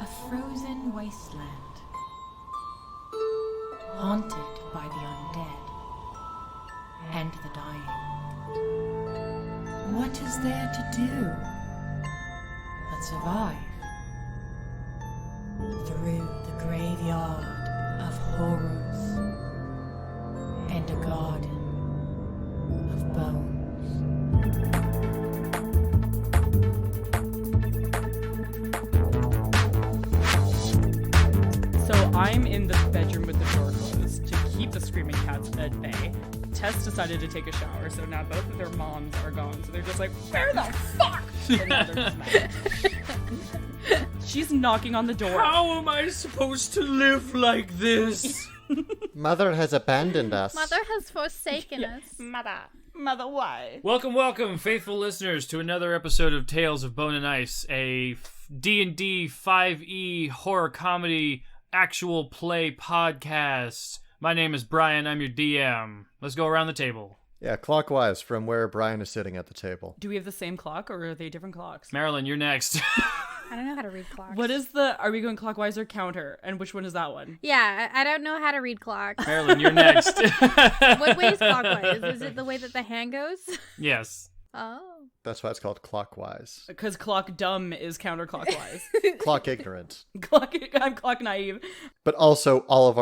A frozen wasteland, haunted by the undead and the dying. What is there to do but survive through the graveyard of horrors and a garden of bones? So I'm in the bedroom with the door closed to keep the screaming cats at bay. Tess decided to take a shower, so now both of their moms are gone. So they're just like, where the fuck? And now they're just mad. She's knocking on the door. How am I supposed to live like this? Mother has abandoned us. Mother has forsaken us. Mother, why? Welcome, faithful listeners, to another episode of Tales of Bone and Ice, a D&D 5e horror comedy actual play podcast. My name is Brian, I'm your DM. Let's go around the table. Yeah, clockwise from where Brian is sitting at the table. Do we have the same clock, or are they different clocks? Marilyn, you're next. I don't know how to read clocks. Are we going clockwise or counter? And which one is that one? Yeah, I don't know how to read clocks. Marilyn, you're next. What way is clockwise? Is it the way that the hand goes? Yes. Oh. That's why it's called clockwise. Because clock dumb is counterclockwise. Clock ignorant. I'm clock naive. But also all of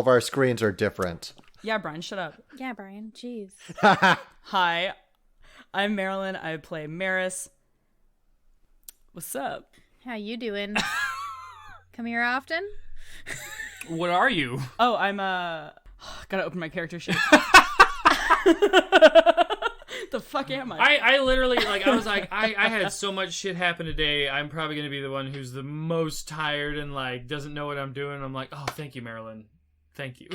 our screens are different. Yeah, Brian, shut up. Yeah, Brian. Jeez. Hi, I'm Marilyn. I play Meris. What's up? How you doing? Come here often? What are you? Oh, I'm gotta open my character sheet. The fuck am I? I literally, I had so much shit happen today. I'm probably going to be the one who's the most tired and, doesn't know what I'm doing. I'm like, oh, thank you, Marilyn. Thank you.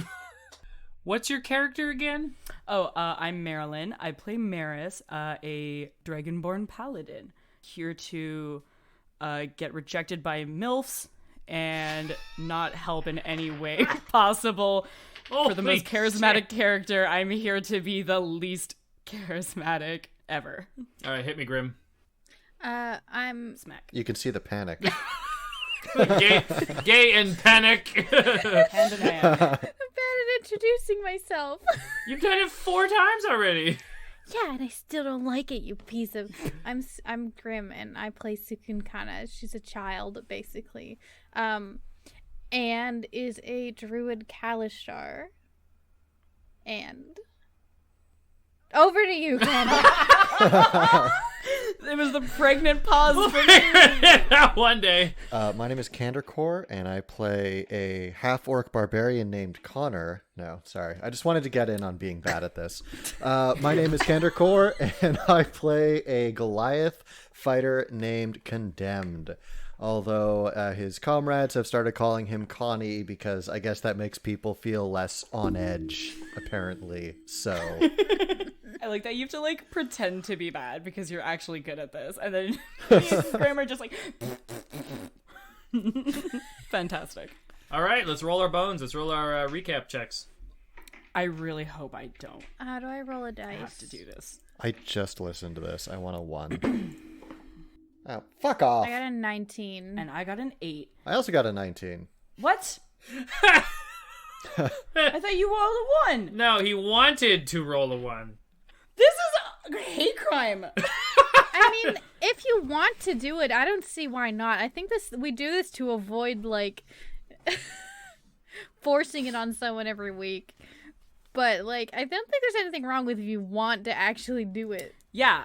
What's your character again? Oh, I'm Marilyn. I play Meris, a dragonborn paladin. Here to get rejected by MILFs and not help in any way possible. For the most charismatic character, I'm here to be the least charismatic ever. All right, hit me, Grim. I'm... Smack. You can see the panic. Gay and panic. Hand in hand. I'm bad at introducing myself. You've done it 4 times already. Yeah, and I still don't like it, you piece of... I'm Grim, and I play Cukunkana. She's a child, basically. And is a druid Kalishtar. And... over to you, Ken. It was the pregnant pause for me. One day. My name is CandorCore, and I play a half-orc barbarian named Connor. No, sorry. I just wanted to get in on being bad at this. My name is CandorCore, and I play a Goliath fighter named Condemned. Although his comrades have started calling him Connie because I guess that makes people feel less on edge, apparently. So... I like that you have to pretend to be bad because you're actually good at this, and then Grammar just fantastic. All right, let's roll our bones. Let's roll our recap checks. I really hope I don't How do I roll a dice? have to do this. I just listened to this. I want a 1. Oh, fuck off. I got a 19. And I got an 8. I also got a 19. What? I thought you rolled a 1. No, he wanted to roll a 1. This is a hate crime. I mean, if you want to do it, I don't see why not. I think we do this to avoid, forcing it on someone every week. But, I don't think there's anything wrong with if you want to actually do it. Yeah.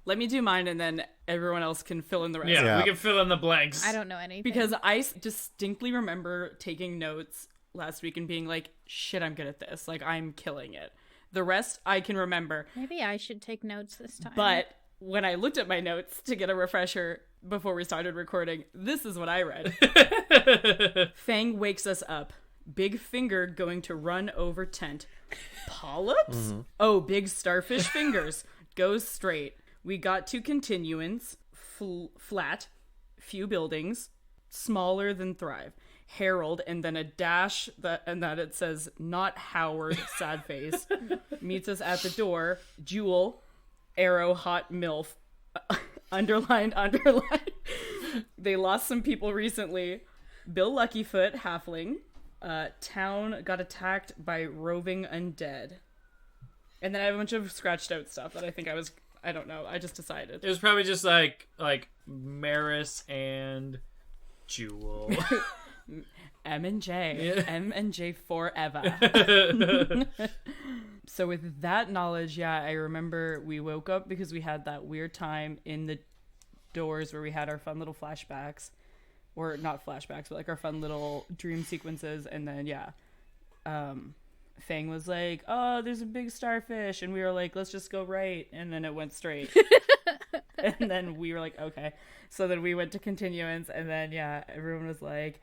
Let me do mine, and then everyone else can fill in the rest. Yeah, we can fill in the blanks. I don't know anything. Because I distinctly remember taking notes last week and being like, shit, I'm good at this. I'm killing it. The rest I can remember. Maybe I should take notes this time. But when I looked at my notes to get a refresher before we started recording, this is what I read. Fang wakes us up. Big finger going to run over tent. Polyps? Mm-hmm. Oh, big starfish fingers. Goes straight. We got 2 continuance. Flat. Few buildings. Smaller than Thrive. Harold, and then a dash and that it says not Howard, sad face, meets us at the door. Jewel, arrow, hot MILF, underlined. They lost some people recently. Bill Luckyfoot, halfling. Town got attacked by roving undead. And then I have a bunch of scratched out stuff that I don't know. I just decided. It was probably just like Meris and Jewel. M and J. Yeah. M and J forever. So with that knowledge, yeah, I remember we woke up because we had that weird time in the doors where we had our fun little flashbacks. Or not flashbacks, but like our fun little dream sequences. And then, yeah, Fang was like, oh, there's a big starfish. And we were like, let's just go right. And then it went straight. And then we were like, okay. So then we went to continuance. And then, yeah, everyone was like,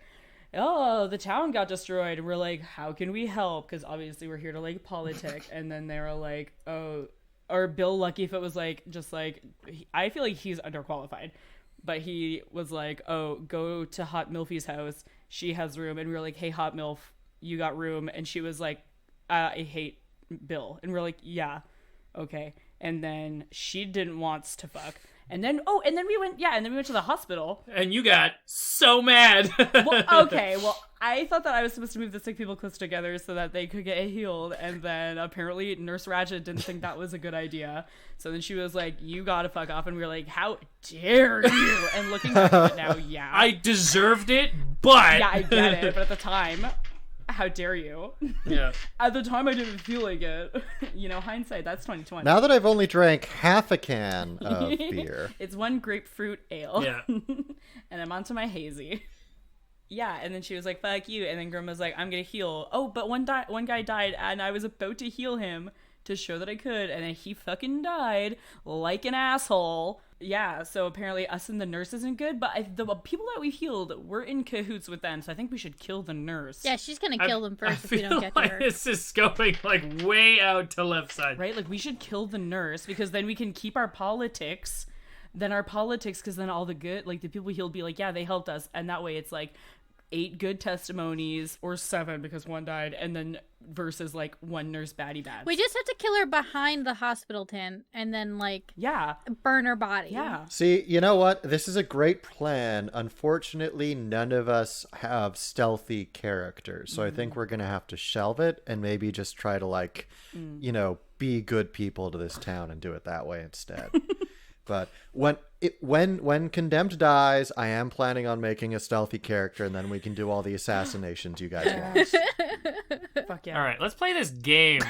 oh, the town got destroyed. And we're like, how can we help? Because obviously we're here to like politic. And then they were like, oh, or Bill Luckyfoot was like, just like, I feel like he's underqualified. But he was like, oh, go to Hot Milfy's house. She has room. And we were like, hey, Hot Milf, you got room. And she was like, I hate Bill. And we're like, yeah, okay. And then she didn't want to fuck. And then we went to the hospital. And you got so mad. Well, I thought that I was supposed to move the sick people close together so that they could get healed. And then apparently Nurse Ratchet didn't think that was a good idea. So then she was like, you gotta fuck off. And we were like, how dare you? And looking back at it now, yeah. I deserved it, but... Yeah, I get it. But at the time... How dare you? Yeah. At the time, I didn't feel like it. You know, hindsight, that's 2020. Now that I've only drank half a can of beer. It's one grapefruit ale. Yeah. And I'm onto my hazy. Yeah, and then she was like, fuck you. And then Grim was like, I'm gonna heal. Oh, but one guy died, and I was about to heal him to show that I could, and then he fucking died like an asshole. Yeah, so apparently us and the nurse isn't good, but the people that we healed, we're in cahoots with them, so I think we should kill the nurse. Yeah, she's gonna kill them first if we don't get to her. This is going like way out to left side. Right? Like, we should kill the nurse, because then we can keep our politics. Because then all the good, like, the people we healed be like, yeah, they helped us, and that way it's like 8 good testimonies, or 7 because one died, and then versus like 1 nurse baddie bad. We just have to kill her behind the hospital tent and then like burn her body. Yeah. See, you know what? This is a great plan. Unfortunately, none of us have stealthy characters, so I think we're gonna have to shelve it and maybe just try to like, be good people to this town and do it that way instead. But when Condemned dies, I am planning on making a stealthy character, and then we can do all the assassinations you guys want. Fuck yeah. All right, let's play this game.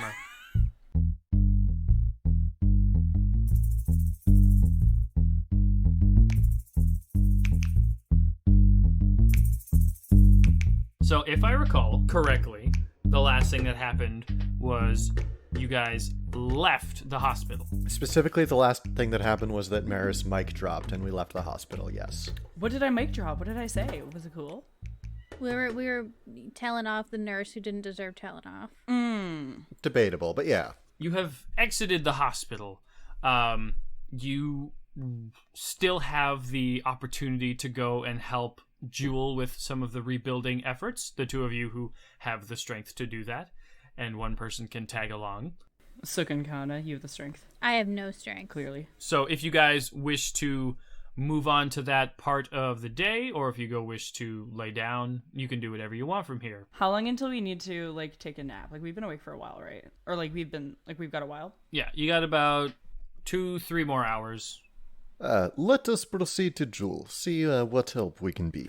So if I recall correctly, the last thing that happened was you guys left the hospital. Specifically, the last thing that happened was that Meris mic dropped and we left the hospital, yes. What did I mic drop? What did I say? Was it cool? We were telling off the nurse who didn't deserve telling off. Debatable, but yeah. You have exited the hospital. You still have the opportunity to go and help Jewel with some of the rebuilding efforts. The two of you who have the strength to do that. And one person can tag along. Cukunkana, you have the strength. I have no strength. Clearly. So if you guys wish to move on to that part of the day, or if you wish to lay down, you can do whatever you want from here. How long until we need to like take a nap? Like, we've been awake for a while, right? Or like we've got a while? Yeah, you got about 2-3 more hours. Let us proceed to Jewel. See what help we can be.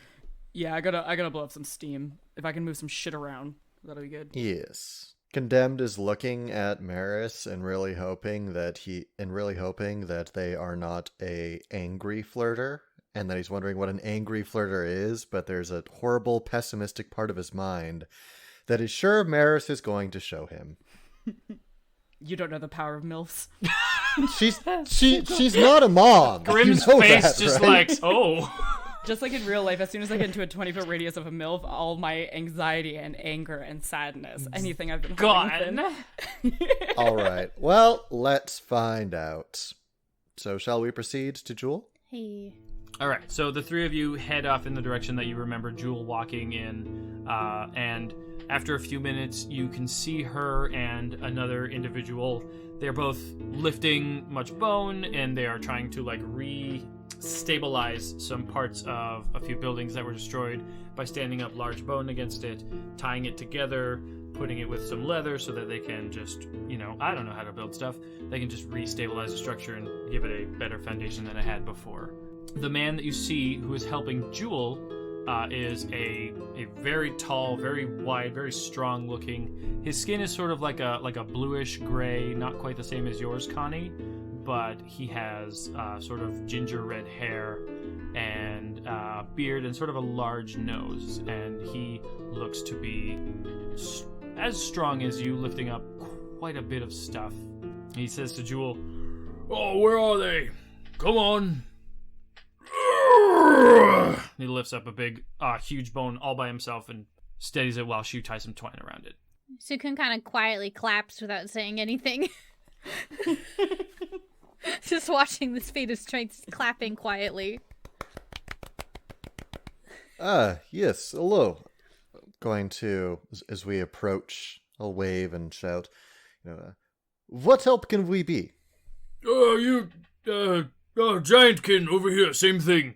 Yeah, I gotta blow up some steam. If I can move some shit around, that'll be good. Yes. Condemned is looking at Meris and really hoping that they are not a angry flirter, and that he's wondering what an angry flirter is, but there's a horrible pessimistic part of his mind that is sure Meris is going to show him. You don't know the power of MILFs. She's not a mom. Grim's face just right? Like, oh. Just like in real life, as soon as I get into a 20-foot radius of a MILF, all my anxiety and anger and sadness, anything I've been gone. All right. Well, let's find out. So shall we proceed to Jewel? Hey. All right. So the three of you head off in the direction that you remember Jewel walking in. And after a few minutes, you can see her and another individual. They're both lifting much bone, and they are trying to like stabilize some parts of a few buildings that were destroyed by standing up large bone against it, tying it together, putting it with some leather so that they can just, I don't know how to build stuff. They can just re-stabilize the structure and give it a better foundation than it had before. The man that you see who is helping Jewel is a very tall, very wide, very strong looking. His skin is sort of like a bluish gray, not quite the same as yours, Connie, but he has sort of ginger red hair and beard and sort of a large nose, and he looks to be as strong as you, lifting up quite a bit of stuff. He says to Jewel, "Oh, where are they? Come on." He lifts up a big, huge bone all by himself and steadies it while she ties some twine around it. Sukun kind of quietly claps without saying anything. Just watching this feat of strength, clapping quietly. Yes, hello. Going to, as we approach, I'll wave and shout, what help can we be? Giantkin over here, same thing.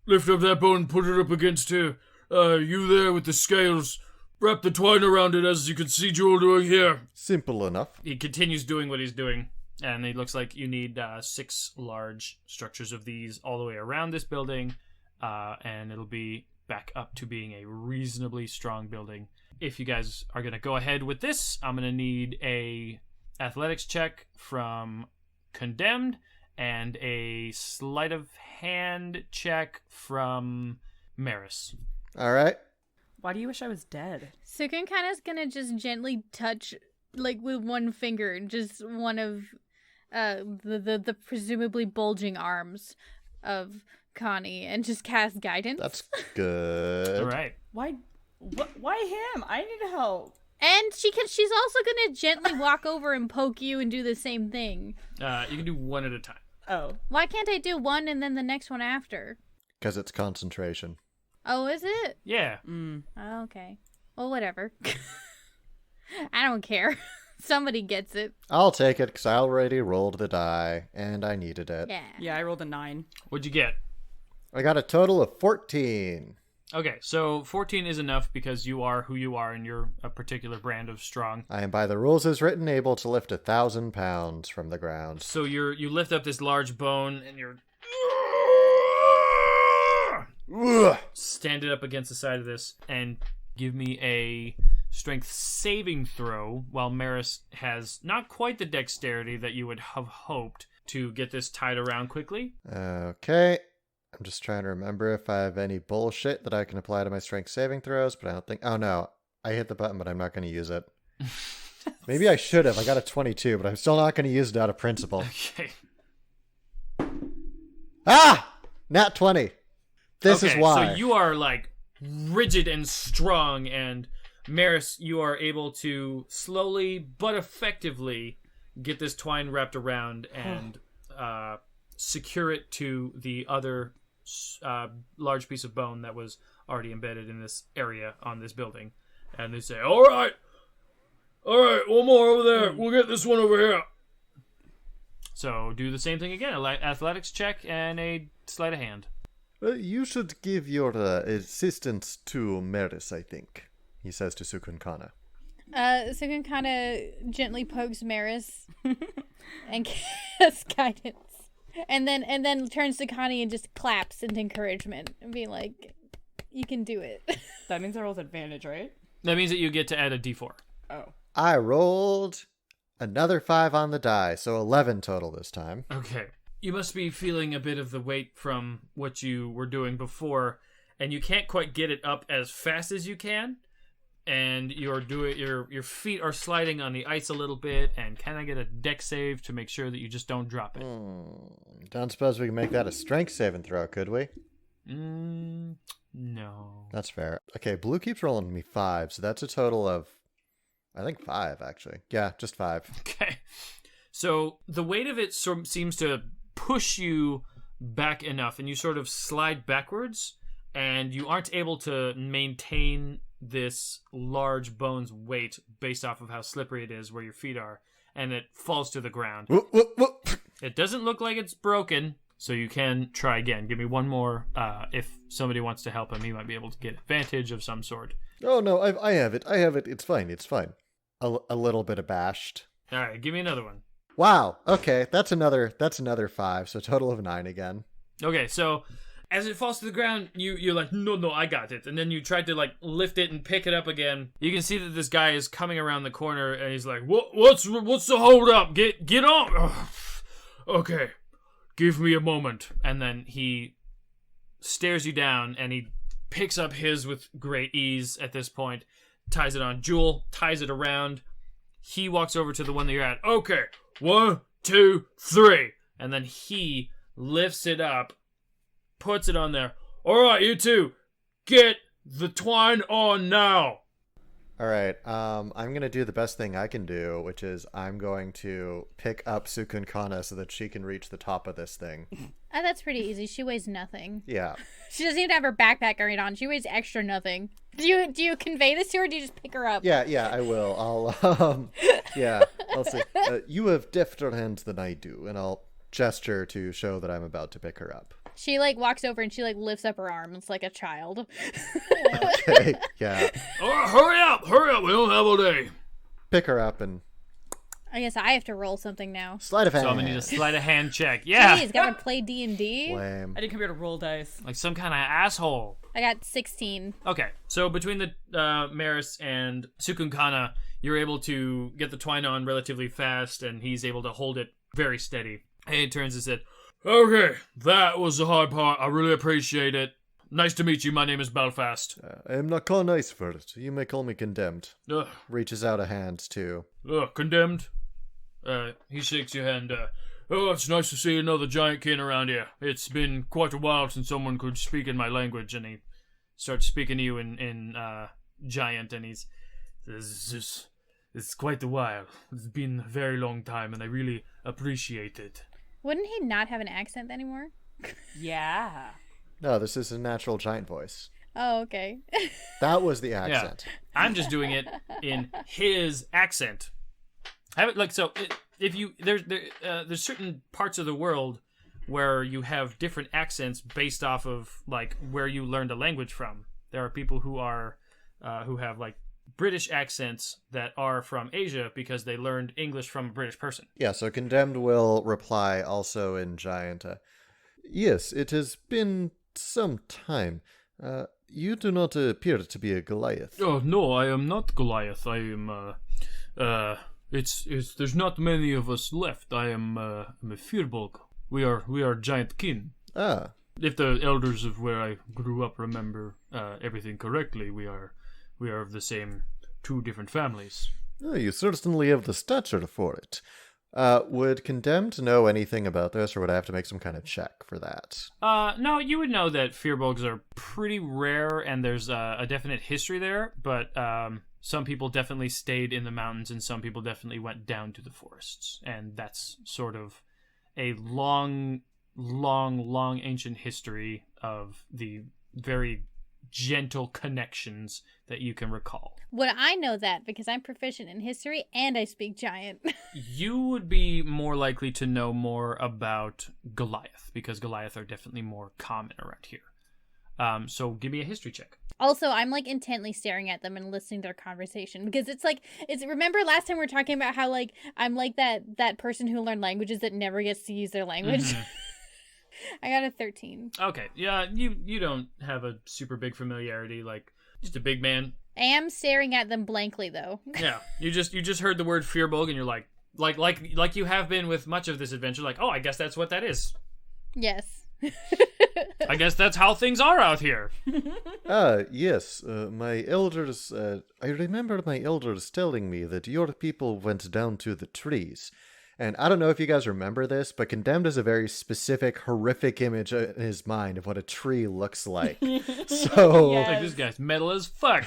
Lift up that bone, put it up against her. You there with the scales, wrap the twine around it as you can see Jewel doing here. Simple enough. He continues doing what he's doing, and it looks like you need 6 large structures of these all the way around this building, and it'll be back up to being a reasonably strong building. If you guys are going to go ahead with this, I'm going to need a athletics check from Condemned and a sleight of hand check from Meris. All right. Why do you wish I was dead? Sukun kind of is gonna just gently touch, like with one finger, just one of the presumably bulging arms of Connie, and just cast guidance. That's good. All right. Why him? I need help. And she's also gonna gently walk over and poke you and do the same thing. You can do one at a time. Oh. Why can't I do one and then the next one after? Because it's concentration. Oh, is it? Yeah. Oh, okay. Well, whatever. I don't care. Somebody gets it. I'll take it because I already rolled the die and I needed it. Yeah. Yeah, I rolled a 9. What'd you get? I got a total of 14. Okay, so 14 is enough because you are who you are and you're a particular brand of strong. I am by the rules as written able to lift 1,000 pounds from the ground. So you lift up this large bone and you're stand it up against the side of this and give me a strength saving throw while Meris has not quite the dexterity that you would have hoped to get this tied around quickly. Okay. I'm just trying to remember if I have any bullshit that I can apply to my strength saving throws, but I don't think... Oh, no. I hit the button, but I'm not going to use it. Maybe I should have. I got a 22, but I'm still not going to use it out of principle. Okay. Ah! Nat 20. This is why. So you are, rigid and strong, and Meris, you are able to slowly but effectively get this twine wrapped around and secure it to the other large piece of bone that was already embedded in this area on this building. And they say, all right, one more over there. We'll get this one over here. So do the same thing again. Athletics check and a sleight of hand. You should give your assistance to Meris, I think, he says to Cukunkana. Cukunkana gently pokes Meris and casts guidance. And then turns to Connie and just claps into encouragement and be like, you can do it. That means I rolled advantage, right? That means that you get to add a d4. Oh. I rolled another 5 on the die, so 11 total this time. Okay. You must be feeling a bit of the weight from what you were doing before, and you can't quite get it up as fast as you can. And your feet are sliding on the ice a little bit, and can I get a dex save to make sure that you just don't drop it? Don't suppose we can make that a strength saving throw, could we? No. That's fair. Okay, Blue keeps rolling me 5, so that's a total of, I think 5, actually. Yeah, just 5. Okay. So the weight of it seems to push you back enough, and you sort of slide backwards, and you aren't able to maintain this large bone's weight based off of how slippery it is where your feet are, and it falls to the ground. Whoop, whoop, whoop. It doesn't look like it's broken, So you can try again. Give me one more. If somebody wants to help him, he might be able to get advantage of some sort. Oh, no, I have it. It's fine. A little bit abashed. All right, give me another one. Wow. Okay, that's another 5, so total of 9 again. Okay, so as it falls to the ground, you're like, no, I got it. And then you try to like lift it and pick it up again. You can see that this guy is coming around the corner, and he's like, what's the hold up? Get on. Ugh. Okay, give me a moment. And then he stares you down, and he picks up his with great ease at this point, ties it on. Jewel ties it around. He walks over to the one that you're at. Okay, 1, 2, 3. And then he lifts it up, puts it on there. All right, you two, get the twine on now. All right, I'm going to do the best thing I can do, which is I'm going to pick up Cukunkana so that she can reach the top of this thing. Oh, that's pretty easy. She weighs nothing. Yeah. She doesn't even have her backpack right on. She weighs extra nothing. Do you convey this to her, or do you just pick her up? Yeah, I will. I'll say, you have defter hands than I do, and I'll gesture to show that I'm about to pick her up. She, like, walks over and she, like, lifts up her arms like a child. Okay, yeah. Hurry up, we don't have all day. Pick her up and... I guess I have to roll something now. Sleight of hand. So I'm going to need a sleight of hand check. Yeah. Jeez, gotta play D&D? Lame. I didn't come here to roll dice. Like some kind of asshole. I got 16. Okay, so between the Meris and Cukunkana, you're able to get the twine on relatively fast, and he's able to hold it very steady. And he turns and said, okay, that was the hard part. I really appreciate it. Nice to meet you. My name is Belfast. I am Naukon IseFerd. You may call me Condemned. Ugh, Reaches out a hand to... condemned. He shakes your hand. It's nice to see another giant kin around here. It's been quite a while since someone could speak in my language, and he starts speaking to you in giant, and he's... It's quite a while. It's been a very long time, and I really appreciate it. Wouldn't he not have an accent anymore? Yeah. No, this is a natural giant voice. Oh, okay. That was the accent. Yeah. I'm just doing it in his accent. There's certain parts of the world where you have different accents based off of like where you learned a language from. There are people who have like British accents that are from Asia because they learned English from a British person. Yeah, so Condemned will reply also in giant. Yes, it has been some time. You do not appear to be a Goliath. Oh no, I am not Goliath. I am there's not many of us left. I am a Firbolg. We are giant kin. Ah. If the elders of where I grew up remember everything correctly, we are of the same 2 different families. Oh, you certainly have the stature for it. Would Condemned know anything about this, or would I have to make some kind of check for that? No, you would know that Firbolgs are pretty rare, and there's a definite history there, but some people definitely stayed in the mountains, and some people definitely went down to the forests, and that's sort of a long ancient history of the very gentle connections that you can recall. Would I know that because I'm proficient in history and I speak giant? You would be more likely to know more about Goliath because Goliath are definitely more common around here. So give me a history check. Also, I'm like intently staring at them and listening to their conversation because it's remember last time we were talking about how like I'm like that person who learned languages that never gets to use their language. Mm-hmm. I got a 13. Okay, yeah, you don't have a super big familiarity, like just a big man. I am staring at them blankly though. Yeah, you just heard the word Firbolg and you're like you have been with much of this adventure, like, oh, I guess that's what that is. Yes. I guess that's how things are out here. Yes, my elders, I remember my elders telling me that your people went down to the trees. And I don't know if you guys remember this, but Condemned has a very specific, horrific image in his mind of what a tree looks like. So, Yes. Like, this guy's metal as fuck.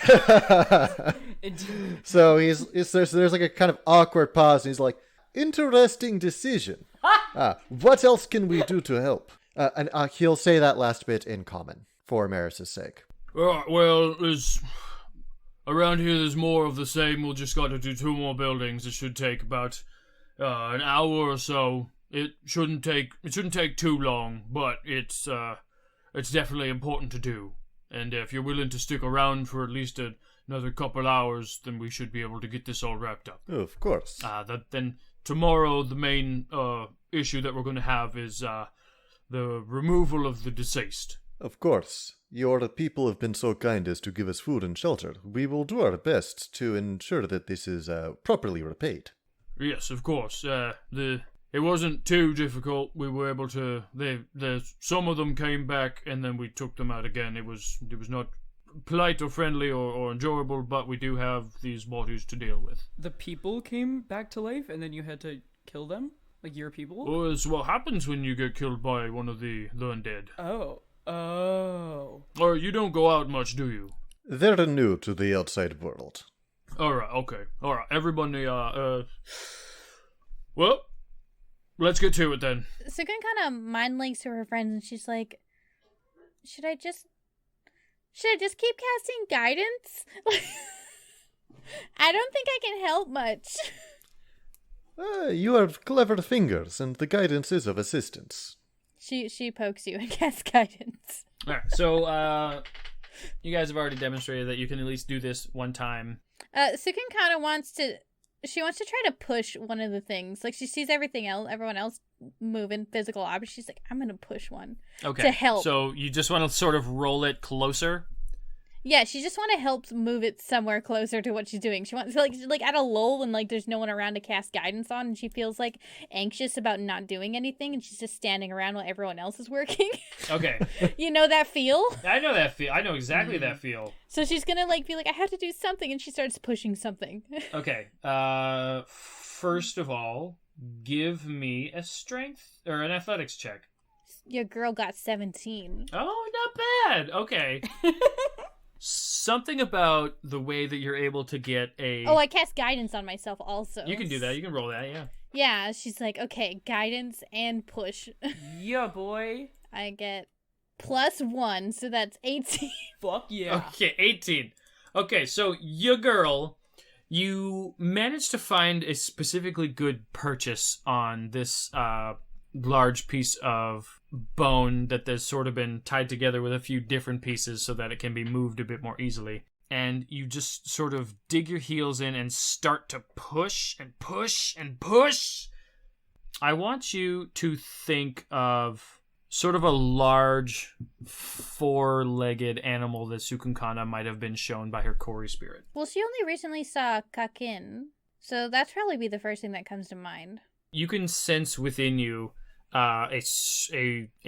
so there's like a kind of awkward pause, and he's like, "Interesting decision. What else can we do to help?" And he'll say that last bit in common for Meris' sake. Well, around here there's more of the same. We'll just got to do 2 more buildings. It should take about an hour or so it shouldn't take too long, but it's definitely important to do. And if you're willing to stick around for at least another couple hours, then we should be able to get this all wrapped up. Of course. Then tomorrow the main issue that we're going to have is the removal of the deceased. Of course. Your people have been so kind as to give us food and shelter. We will do our best to ensure that this is properly repaid. Yes, of course. It wasn't too difficult. We were able to. Some of them came back, and then we took them out again. It was not polite or friendly or enjoyable, but we do have these bodies to deal with. The people came back to life, and then you had to kill them? Like your people? Well, it's what happens when you get killed by one of the undead. Oh. Or you don't go out much, do you? They're new to the outside world. Alright, okay. Alright, everybody, well, let's get to it then. Sukun kind of mind links to her friends, and she's like, should I just keep casting guidance? I don't think I can help much. You have clever fingers, and the guidance is of assistance. She pokes you and casts guidance. Alright, so, you guys have already demonstrated that you can at least do this one time. Cukunkana wants to try to push one of the things. Like, she sees everyone else moving physical objects. She's like, I'm gonna push one. Okay. To help. So you just want to sort of roll it closer? Yeah, she just want to help move it somewhere closer to what she's doing. She wants like at a lull and like there's no one around to cast guidance on, and she feels like anxious about not doing anything, and she's just standing around while everyone else is working. Okay. You know that feel? I know that feel. I know exactly that feel. So she's gonna like be like, I have to do something, and she starts pushing something. Okay. First of all, give me a strength or an athletics check. Your girl got 17. Oh, not bad. Okay. Something about the way that you're able to get a... Oh, I cast guidance on myself also. You can do that. You can roll that, yeah. Yeah, she's like, okay, guidance and push. Yeah, boy. I get +1, so that's 18. Fuck yeah. Okay, 18. Okay, so your girl, you managed to find a specifically good purchase on this large piece of bone that has sort of been tied together with a few different pieces so that it can be moved a bit more easily. And you just sort of dig your heels in and start to push and push and push. I want you to think of sort of a large four-legged animal that Cukunkana might have been shown by her Kori spirit. Well, she only recently saw Kakin, so that's probably be the first thing that comes to mind. You can sense within you a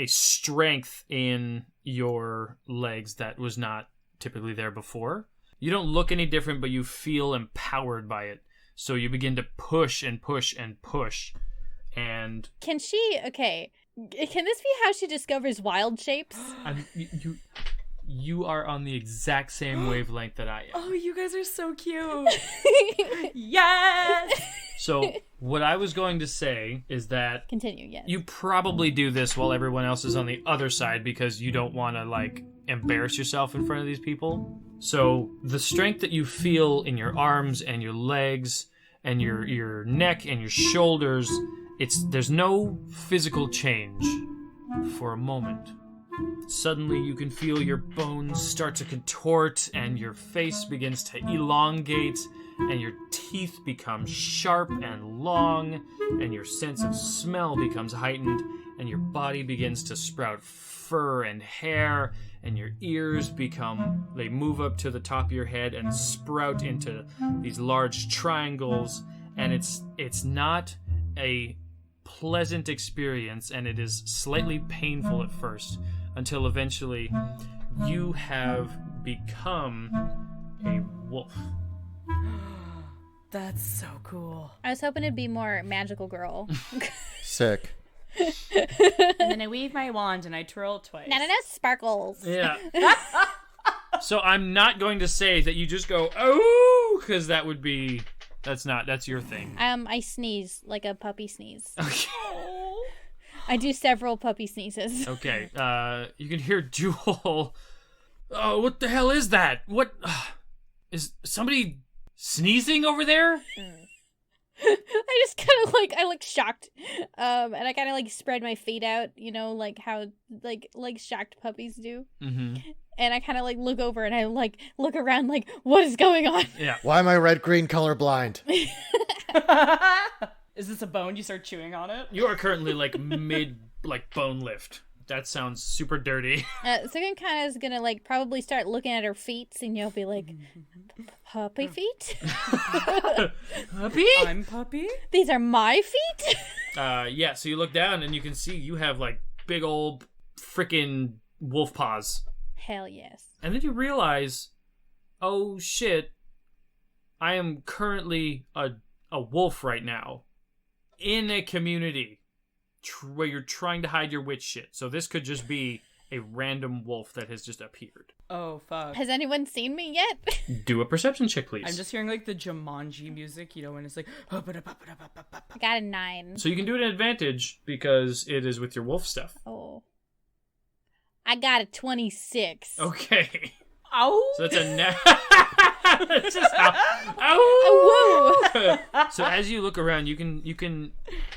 strength in your legs that was not typically there before. You don't look any different, but you feel empowered by it. So you begin to push and push and push. And can this be how she discovers wild shapes? You are on the exact same wavelength that I am. Oh, you guys are so cute. Yes! So what I was going to say is that... Continue, yes. You probably do this while everyone else is on the other side because you don't want to, embarrass yourself in front of these people. So the strength that you feel in your arms and your legs and your neck and your shoulders, there's no physical change for a moment. Suddenly you can feel your bones start to contort and your face begins to elongate and your teeth become sharp and long and your sense of smell becomes heightened and your body begins to sprout fur and hair and your ears they move up to the top of your head and sprout into these large triangles, and it's not a pleasant experience, and it is slightly painful at first until eventually you have become a wolf. That's so cool. I was hoping it'd be more magical girl. Sick. And then I wave my wand and I twirl twice. No, sparkles. Yeah. So I'm not going to say that you just go, oh, because that's your thing. I sneeze like a puppy sneeze. Okay. I do several puppy sneezes. Okay. You can hear Jewel. Oh, what the hell is that? What? Is somebody sneezing over there? I just kind of I look shocked, and I kind of spread my feet out, like how like shocked puppies do. Mm-hmm. And I kind of look over and I look around what is going on? Yeah. Why am I red-green colorblind? Is this a bone? You start chewing on it? You are currently mid bone lift. That sounds super dirty. Cukunkana is gonna probably start looking at her feet, and you'll be like, puppy feet? Puppy? I'm puppy? These are my feet? Yeah, so you look down and you can see you have big old freaking wolf paws. Hell yes. And then you realize, oh shit, I am currently a wolf right now in a community where you're trying to hide your witch shit. So this could just be a random wolf that has just appeared. Oh, fuck. Has anyone seen me yet? Do a perception check, please. I'm just hearing the Jumanji music, when it's I got a 9. So you can do it at advantage because it is with your wolf stuff. Oh. I got a 26. Okay. Ow! So that's a That's just ow! So as you look around, you can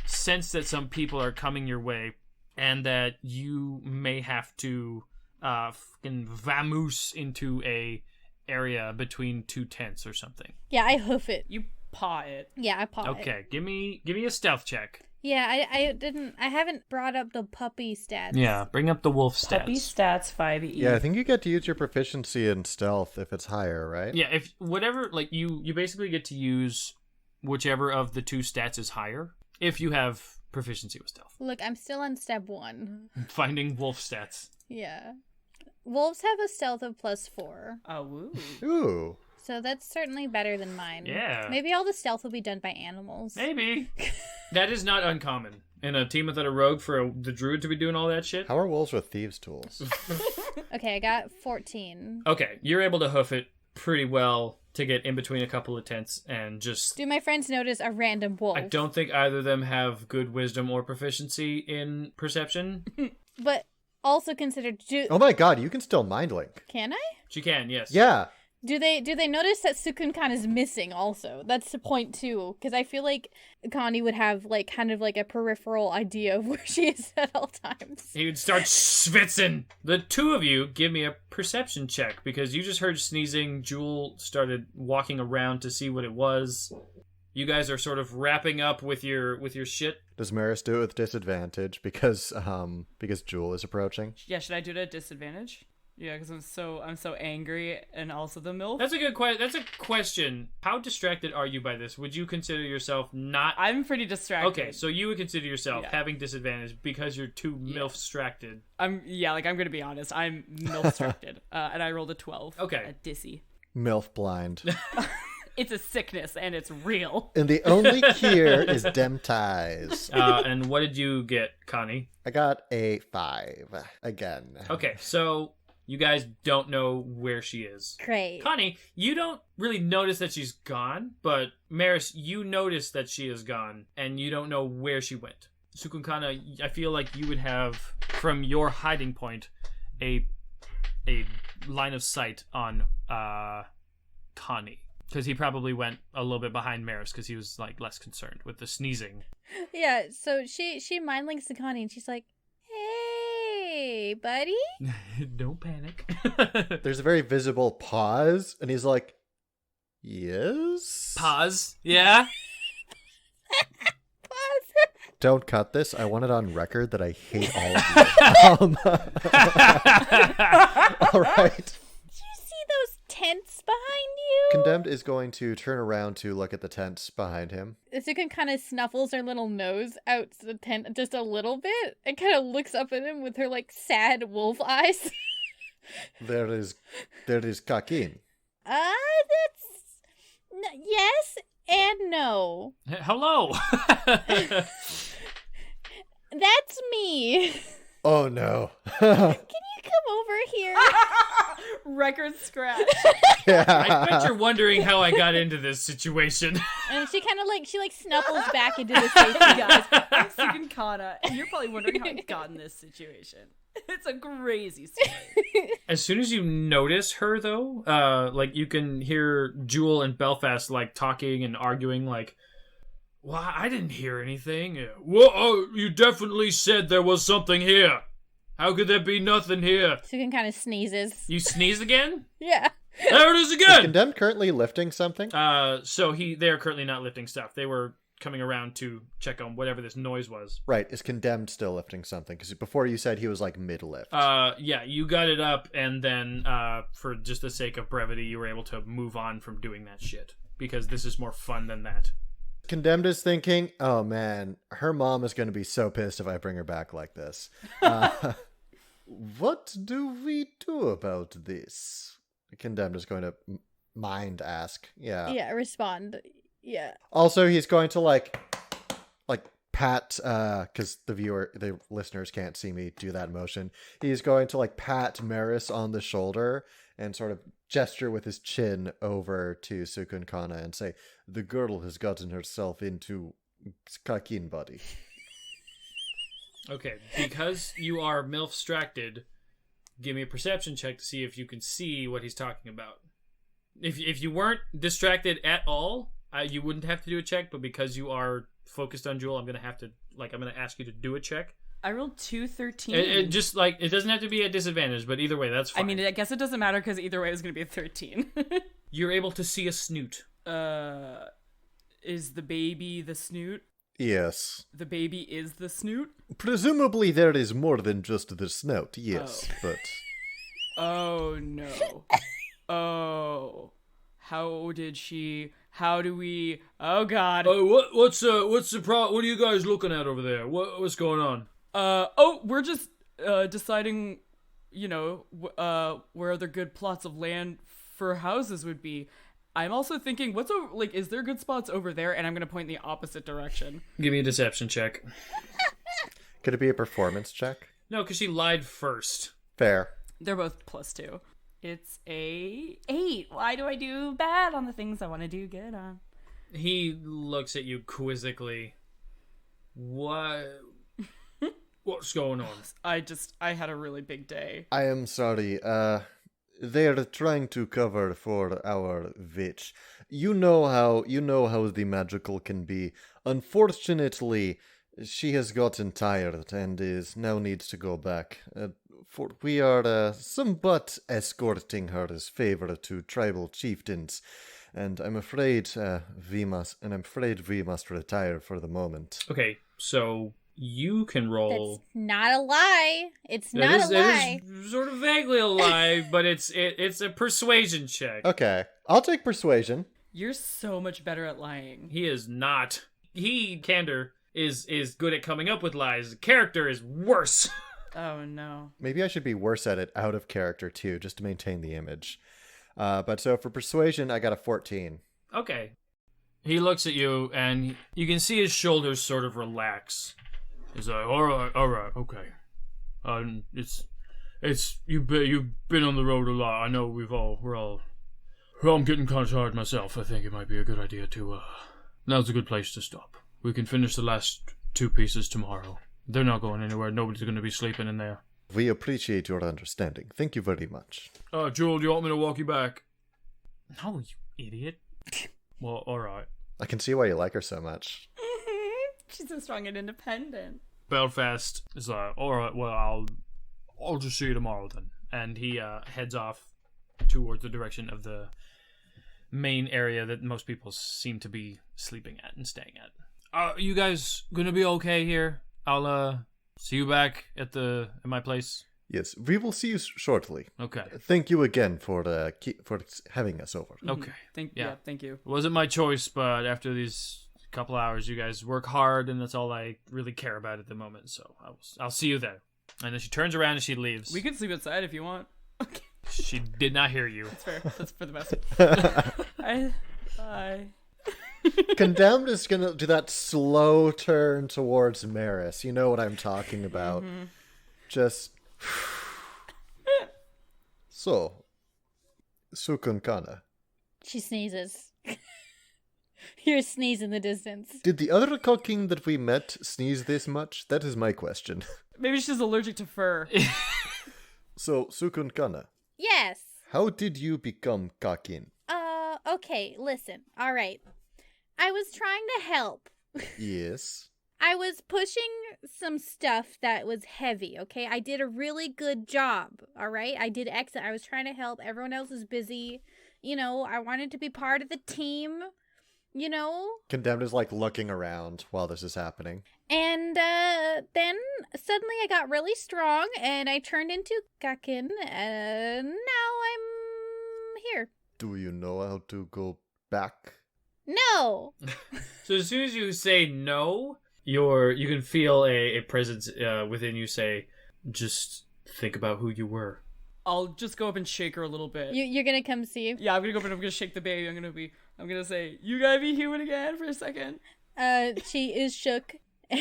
sense that some people are coming your way, and that you may have to fucking vamoose into a area between two tents or something. Yeah, I hoof it. You paw it. Yeah, I paw it. Okay, give me a stealth check. Yeah, I haven't brought up the puppy stats. Yeah, bring up the wolf stats. Puppy stats 5e. Yeah, I think you get to use your proficiency in stealth if it's higher, right? Yeah, if whatever, you basically get to use whichever of the two stats is higher if you have proficiency with stealth. Look, I'm still on step 1. Finding wolf stats. Yeah. Wolves have a stealth of +4. Oh, woo. Ooh. So that's certainly better than mine. Yeah. Maybe all the stealth will be done by animals. Maybe. That is not uncommon. In a team without a rogue for the druid to be doing all that shit. How are wolves with thieves' tools? Okay, I got 14. Okay, you're able to hoof it pretty well to get in between a couple of tents and just... Do my friends notice a random wolf? I don't think either of them have good wisdom or proficiency in perception. But also consider... Oh my god, you can still mind link. Can I? She can, yes. Yeah. Do they notice that Cukunkana is missing also? That's the point too, because I feel like Connie would have kind of a peripheral idea of where she is at all times. He would start schwitzing. The two of you give me a perception check because you just heard sneezing. Jewel started walking around to see what it was. You guys are sort of wrapping up with your shit. Does Meris do it with disadvantage because Jewel is approaching? Yeah, should I do it at disadvantage? Yeah, because I'm so angry, and also the MILF. That's a good question. That's a question. How distracted are you by this? Would you consider yourself not? I'm pretty distracted. Okay, so you would consider yourself having disadvantage because you're too MILF distracted. I'm gonna be honest. I'm MILF distracted, and I rolled a 12. Okay. At Dissy. MILF blind. It's a sickness, and it's real. And the only cure is dem ties. And what did you get, Connie? I got a 5 again. Okay, so you guys don't know where she is. Great. Connie, you don't really notice that she's gone, but Meris, you notice that she is gone, and you don't know where she went. Cukunkana, I feel like you would have, from your hiding point, a line of sight on Connie. Because he probably went a little bit behind Meris because he was less concerned with the sneezing. Yeah, so she mind links to Connie and she's like, "Hey, buddy." Don't panic. There's a very visible pause, and he's like, "Yes?" Pause. Yeah? Pause. Don't cut this. I want it on record that I hate all of you. All right. Did you see those tents behind you? Condemned is going to turn around to look at the tents behind him. Zukin kind of snuffles her little nose out the tent just a little bit and kind of looks up at him with her sad wolf eyes. There is Kakin. Yes and no. Hello. That's me. Oh no. Can you come over here? Record scratch. I bet you're wondering how I got into this situation. And she kind of she snuffles back into the safety. Guys, I'm Cukunkana, and you're probably wondering how I got in this situation. It's a crazy story. As soon as you notice her, though, you can hear Jewel and Belfast talking and arguing, Well, I didn't hear anything. Well, you definitely said there was something here. How could there be nothing here? Sukun kind of sneezes. You sneezed again? Yeah. There it is Is again! Condemned currently lifting something? So they are currently not lifting stuff. They were coming around to check on whatever this noise was. Right, is Condemned still lifting something? Because before you said he was like mid-lift. Yeah, you got it up, and then for just the sake of brevity, you were able to move on from doing that shit. Because this is more fun than that. Condemned is thinking, oh man, her mom is going to be so pissed if I bring her back like this. What do we do about this? Condemned is going to mind ask. Yeah. Yeah, respond. Yeah. Also, he's going to like pat, because the listeners can't see me do that motion. He's going to like pat Meris on the shoulder and sort of gesture with his chin over to Cukunkana and say, the girl has gotten herself into Kakin body. Okay, because you are MILF-stracted, give me a perception check to see if you can see what he's talking about. If you weren't distracted at all, you wouldn't have to do a check, but because you are focused on Jewel, I'm going to ask you to do a check. I rolled 2 13. It just, it doesn't have to be a disadvantage, but either way, that's fine. I mean, I guess it doesn't matter because either way it's going to be a 13. You're able to see a snoot. Is the baby the snoot? Yes. The baby is the snoot? Presumably there is more than just the snout, yes, but... Oh, no. Oh. How do we... Oh, God. What's the problem? What are you guys looking at over there? What's going on? We're just deciding, where other good plots of land for houses would be. I'm also thinking, is there good spots over there? And I'm going to point in the opposite direction. Give me a deception check. Could it be a performance check? No, because she lied first. Fair. They're both +2. It's a 8. Why do I do bad on the things I want to do good on? He looks at you quizzically. What? What's going on? I had a really big day. I am sorry, they're trying to cover for our witch. You know how the magical can be. Unfortunately, she has gotten tired and now needs to go back. For we are somewhat escorting her as favor to tribal chieftains, and I'm afraid we must retire for the moment. Okay, so you can roll. That's not a lie. It's not a lie. It is sort of vaguely a lie, but it's a persuasion check. Okay, I'll take persuasion. You're so much better at lying. He is not. Candor, is good at coming up with lies. The character is worse. Oh, no. Maybe I should be worse at it out of character, too, just to maintain the image. But so for persuasion, I got a 14. Okay. He looks at you, and you can see his shoulders sort of relax. He's like, all right, okay. You've been on the road a lot. I know I'm getting kind of tired myself. I think it might be a good idea to, now's a good place to stop. We can finish the last 2 pieces tomorrow. They're not going anywhere. Nobody's going to be sleeping in there. We appreciate your understanding. Thank you very much. Jewel, do you want me to walk you back? No, you idiot. Well, all right. I can see why you like her so much. She's so strong and independent. Belfast is like, all right, well, I'll just see you tomorrow then. And he heads off towards the direction of the main area that most people seem to be sleeping at and staying at. Are you guys gonna be okay here? I'll see you back at my place. Yes, we will see you shortly. Okay. Thank you again for having us over. Okay. Thank you. It wasn't my choice, but after these couple hours, you guys work hard, and that's all I really care about at the moment. So I'll see you then. And then she turns around and she leaves. We can sleep outside if you want. Okay. She did not hear you. That's fair. That's for the best. Bye. Condemned is going to do that slow turn towards Meris. You know what I'm talking about. Mm-hmm. Just... So, Cukunkana. She sneezes. You're sneezing in the distance. Did the other Cuking that we met sneeze this much? That is my question. Maybe she's allergic to fur. So, Cukunkana. Yes. How did you become Kakin? Okay, listen. All right. I was trying to help Yes. I was pushing some stuff that was heavy, okay? I did a really good job, all right? I did excellent. I was trying to help. Everyone else was busy. You know, I wanted to be part of the team, you know? Condemned is like looking around while this is happening. And then suddenly I got really strong and I turned into Kakin and now I'm here. Do you know how to go back? No! So as soon as you say no, you can feel a presence within you say, just think about who you were. I'll just go up and shake her a little bit. You're gonna come see? Yeah, I'm gonna go up and I'm gonna shake the baby. I'm gonna say, you gotta be human again for a second. She is shook. and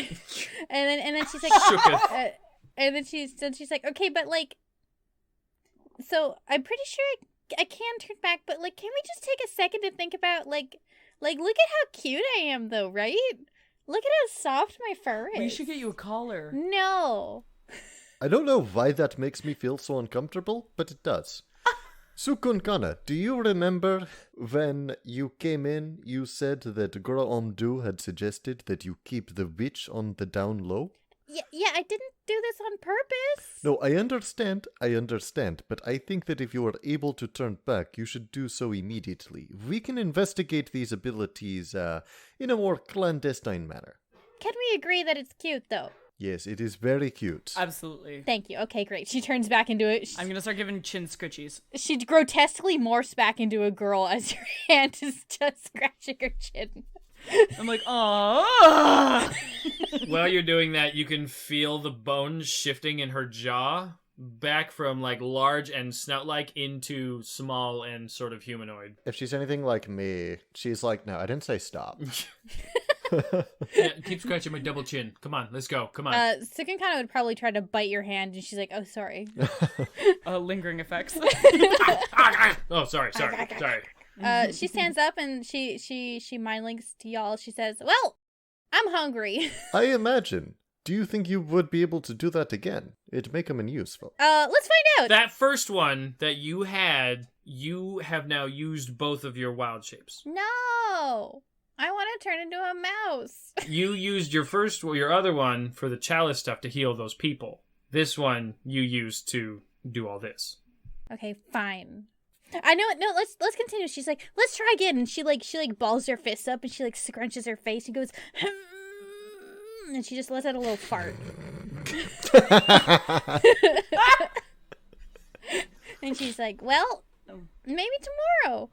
then she's like, Shooketh. and then she's like, okay, but like, so I'm pretty sure I can turn back, but like, can we just take a second to think about like, look at how cute I am though, right? Look at how soft my fur is. We should get you a collar. No. I don't know why that makes me feel so uncomfortable, but it does. Cukunkana, do you remember when you came in, you said that Grimhilde had suggested that you keep the witch on the down low? Yeah, I didn't do this on purpose. No, I understand, but I think that if you are able to turn back, you should do so immediately. We can investigate these abilities in a more clandestine manner. Can we agree that it's cute, though? Yes, it is very cute. Absolutely. Thank you. Okay, great. She turns back into it. I'm gonna start giving chin scritchies. She grotesquely morphs back into a girl as her hand is just scratching her chin. I'm like, oh. While you're doing that, you can feel the bones shifting in her jaw back from like large and snout-like into small and sort of humanoid. If she's anything like me, she's like, no, I didn't say stop. Yeah, keep scratching my double chin. Come on, let's go. Come on. Cukunkana would probably try to bite your hand, and she's like, oh, sorry. Lingering effects. Oh, sorry. She stands up, and she mind links to y'all. She says, well, I'm hungry. I imagine. Do you think you would be able to do that again? It'd make them useful. Let's find out. That first one that you had, you have now used both of your wild shapes. No. I want to turn into a mouse. You used your other one for the chalice stuff to heal those people. This one you used to do all this. Okay, fine. I know it. No, let's continue. She's like, let's try again. And she balls her fists up and she like scrunches her face and goes, and she just lets out a little fart. And she's like, well, maybe tomorrow.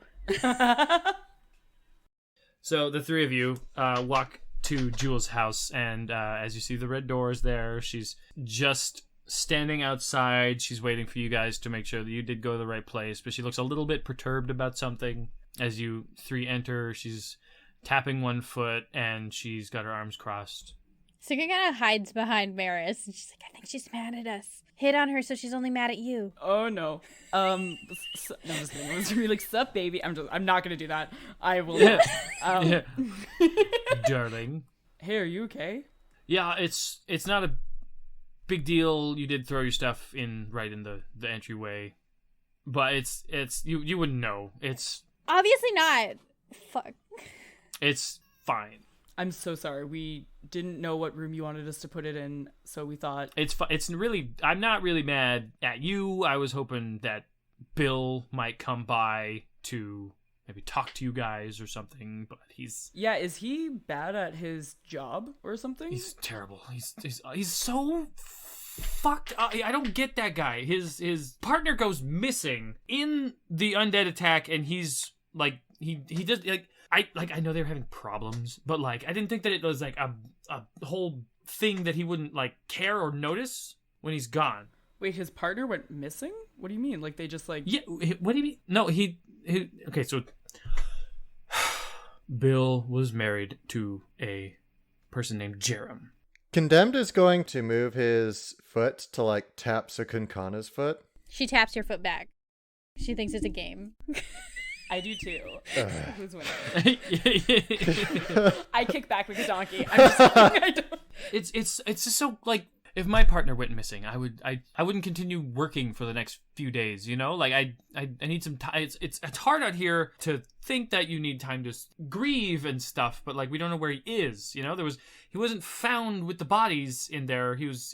So the three of you walk to Jewel's house, and as you see the red doors there, she's just standing outside. She's waiting for you guys to make sure that you did go to the right place, but she looks a little bit perturbed about something. As you three enter, she's tapping one foot, and she's got her arms crossed. Cukunkana hides behind Meris, and she's like, I think she's mad at us. Hit on her so she's only mad at you. Oh no. No, I'm just kidding. I was really like, sup, baby. I'm not gonna do that. I will not. Darling. Hey, are you okay? Yeah, it's not a big deal. You did throw your stuff in the entryway, but it's you wouldn't know. It's obviously not. Fuck. It's fine. I'm so sorry. We didn't know what room you wanted us to put it in, so we thought it's really. I'm not really mad at you. I was hoping that Bill might come by to maybe talk to you guys or something, but he's... Yeah, is he bad at his job or something? He's terrible. He's so fucked up. I don't get that guy. His partner goes missing in the undead attack, and he's like he does like I know they were having problems, but like I didn't think that it was like a whole thing that he wouldn't like care or notice when he's gone. Wait, his partner went missing? What do you mean? Like they just like... Yeah, what do you mean? No, he okay, so Bill was married to a person named Jerem. Condemned is going to move his foot to like tap Cukunkana's foot. She taps your foot back. She thinks it's a game. I do too. Who's winning? I kick back like a donkey. I'm just kidding. I don't... It's just so like if my partner went missing, I wouldn't continue working for the next few days, you know? Like, I need some time. It's hard out here to think that you need time to grieve and stuff, but, like, we don't know where he is, you know? He wasn't found with the bodies in there. He was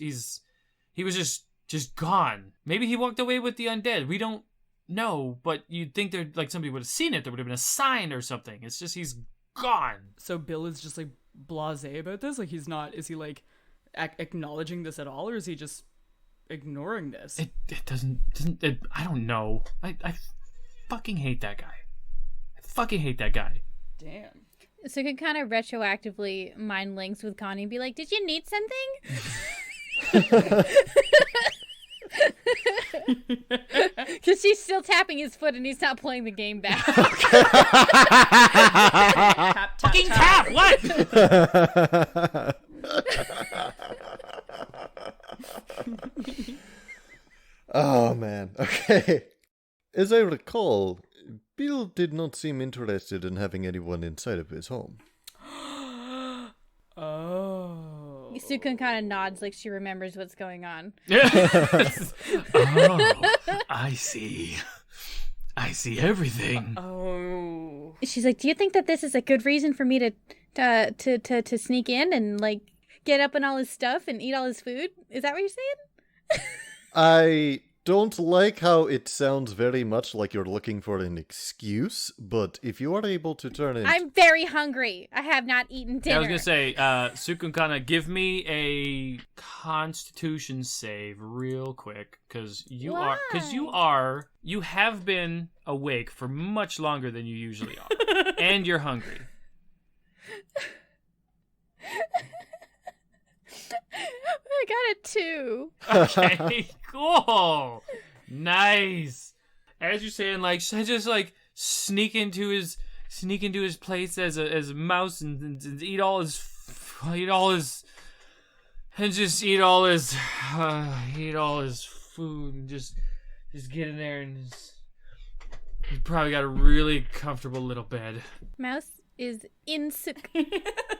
just gone. Maybe he walked away with the undead. We don't know, but you'd think there, like, somebody would have seen it. There would have been a sign or something. It's just he's gone. So Bill is just like blasé about this? Like is he like acknowledging this at all, or is he just ignoring this? It doesn't I don't know. I fucking hate that guy. Damn. So you can kind of retroactively mind links with Connie and be like, did you need something? Because she's still tapping his foot and he's not playing the game back. Tap, Fucking tap! What? Oh, man. Okay. As I recall, Bill did not seem interested in having anyone inside of his home. Oh. Sukun kind of nods like she remembers what's going on. Oh, I see everything. Oh. She's like, do you think that this is a good reason for me to sneak in and, like, get up on all his stuff and eat all his food? Is that what you're saying? I don't like how it sounds very much like you're looking for an excuse, but if you are able to turn it... I'm very hungry. I have not eaten dinner. I was gonna say, Cukunkana, give me a Constitution save real quick, because you have been awake for much longer than you usually are, and you're hungry. I got a 2. Okay, cool, nice. As you're saying, like, should I just like sneak into his place as a mouse and eat all his food and just get in there and he's probably got a really comfortable little bed. Mouse is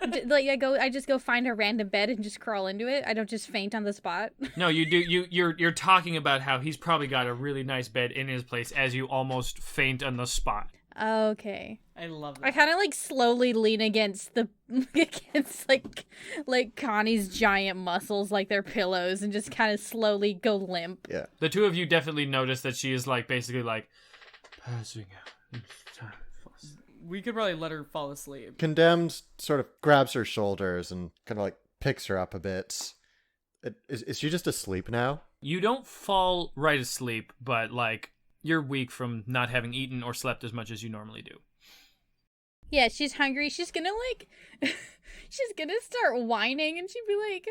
I just go find a random bed and just crawl into it. I don't just faint on the spot. No, you do. You're talking about how he's probably got a really nice bed in his place as you almost faint on the spot. Okay. I love that. I kind of like slowly lean against like Connie's giant muscles like they're pillows and just kind of slowly go limp. Yeah. The two of you definitely notice that she is like basically like passing out. It's time to fall asleep. We could probably let her fall asleep. Condemned sort of grabs her shoulders and kind of like picks her up a bit. Is she just asleep now? You don't fall right asleep, but like you're weak from not having eaten or slept as much as you normally do. Yeah, she's hungry. She's gonna she's gonna start whining and she'd be like,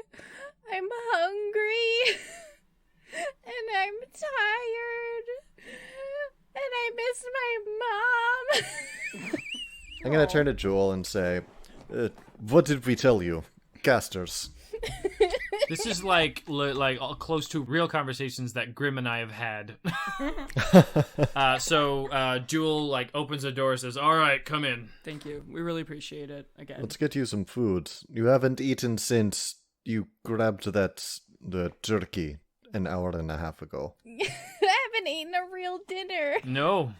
I'm hungry and I'm tired and I miss my mom. I'm going to turn to Jewel and say, what did we tell you? Casters. This is like close to real conversations that Grim and I have had. So Jewel like opens the door and says, all right, come in. Thank you. We really appreciate it. Again. Let's get you some food. You haven't eaten since you grabbed the turkey an hour and a half ago. I haven't eaten a real dinner. No.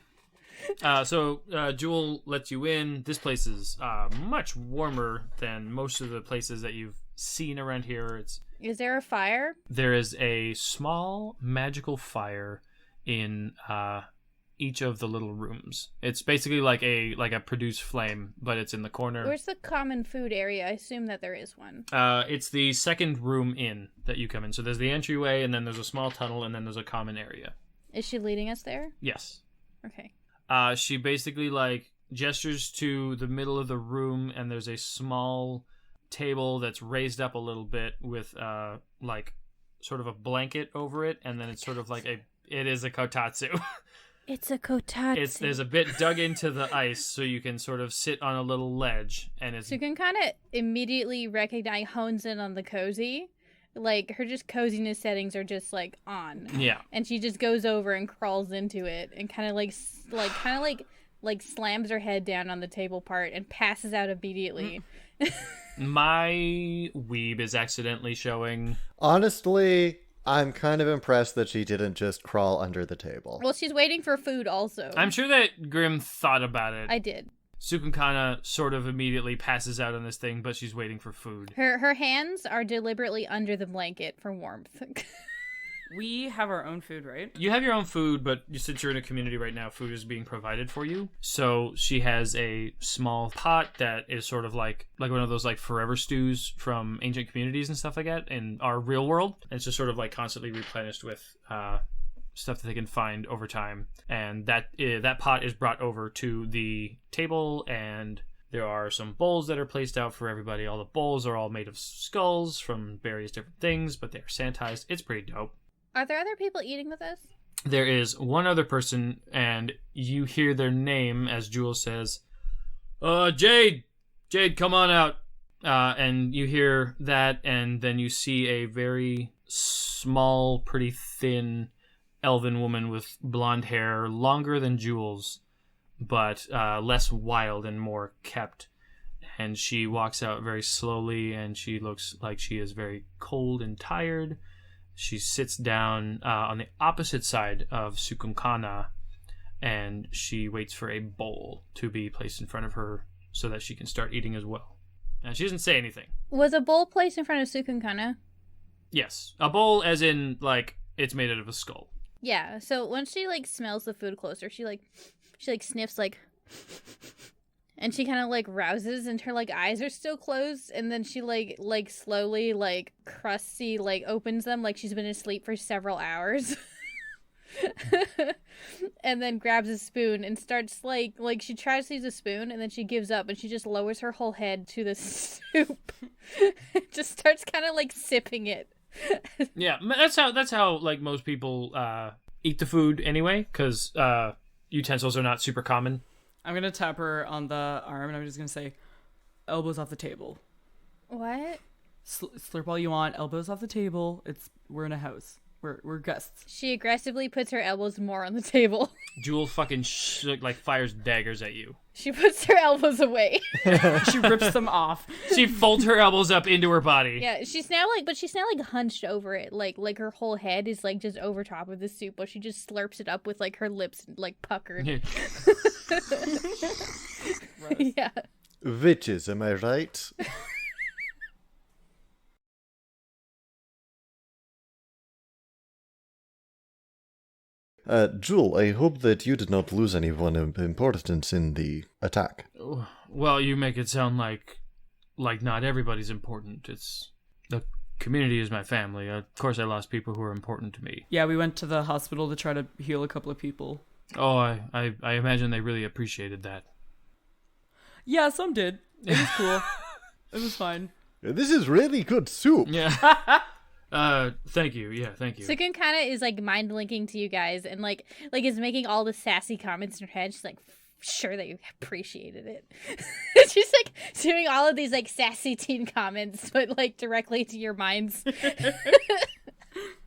So Jewel lets you in. This place is much warmer than most of the places that you've seen around here. Is there a fire? There is a small magical fire in each of the little rooms. It's basically like a produced flame, but it's in the corner. Where's the common food area? I assume that there is one. It's the second room in that you come in. So there's the entryway, and then there's a small tunnel, and then there's a common area. Is she leading us there? Yes. Okay. She basically like gestures to the middle of the room, and there's a small table that's raised up a little bit with like sort of a blanket over it, and then it's sort of like it is a kotatsu. It's a kotatsu. There's a bit dug into the ice, so you can sort of sit on a little ledge, and it's. So you can kind of immediately recognize, hones in on the cozy. Like, her just coziness settings are just, like, on. Yeah. And she just goes over and crawls into it and kind of like slams her head down on the table part and passes out immediately. My weeb is accidentally showing. Honestly, I'm kind of impressed that she didn't just crawl under the table. Well, she's waiting for food also. I'm sure that Grim thought about it. I did. Cukunkana sort of immediately passes out on this thing, but she's waiting for food. Her hands are deliberately under the blanket for warmth. We have our own food, right? You have your own food, but since you're in a community right now, food is being provided for you. So she has a small pot that is sort of like one of those like forever stews from ancient communities and stuff like that in our real world. And it's just sort of like constantly replenished with stuff that they can find over time. And that pot is brought over to the table, and there are some bowls that are placed out for everybody. All the bowls are all made of skulls from various different things, but they're sanitized. It's pretty dope. Are there other people eating with us? There is one other person, and you hear their name as Jules says, Jade, come on out. And you hear that, and then you see a very small, pretty thin elven woman with blonde hair, longer than Jules, but less wild and more kept. And she walks out very slowly, and she looks like she is very cold and tired. She sits down on the opposite side of Cukunkana, and she waits for a bowl to be placed in front of her so that she can start eating as well. And she doesn't say anything. Was a bowl placed in front of Cukunkana? Yes. A bowl as in, like, it's made out of a skull. Yeah, so when she, like, smells the food closer, she sniffs, like... And she kind of, like, rouses, and her, like, eyes are still closed, and then she, like slowly, like, crusty, like, opens them like she's been asleep for several hours. And then grabs a spoon and starts, like, she tries to use a spoon, and then she gives up, and she just lowers her whole head to the soup. Just starts kind of, like, sipping it. Yeah, that's how, like, most people eat the food anyway, because utensils are not super common. I'm going to tap her on the arm, and I'm just going to say, elbows off the table. What? Slurp all you want, elbows off the table. We're in a house. We're guests. She aggressively puts her elbows more on the table. Jewel fucking fires daggers at you. She puts her elbows away. She rips them off. She folds her elbows up into her body. Yeah, she's now hunched over it. Like her whole head is like just over top of the soup, but she just slurps it up with like her lips like puckered. Yeah. Witches, am I right? Jewel, I hope that you did not lose anyone of importance in the attack. Well, you make it sound like not everybody's important. The community is my family. Of course I lost people who are important to me. Yeah, we went to the hospital to try to heal a couple of people. Oh, I imagine they really appreciated that. Yeah, some did. It was cool. It was fine. This is really good soup. Yeah. Thank you. Yeah, thank you. Cukunkana is like mind linking to you guys and like is making all the sassy comments in her head. She's like, sure that you appreciated it. She's like doing all of these like sassy teen comments, but like directly to your minds.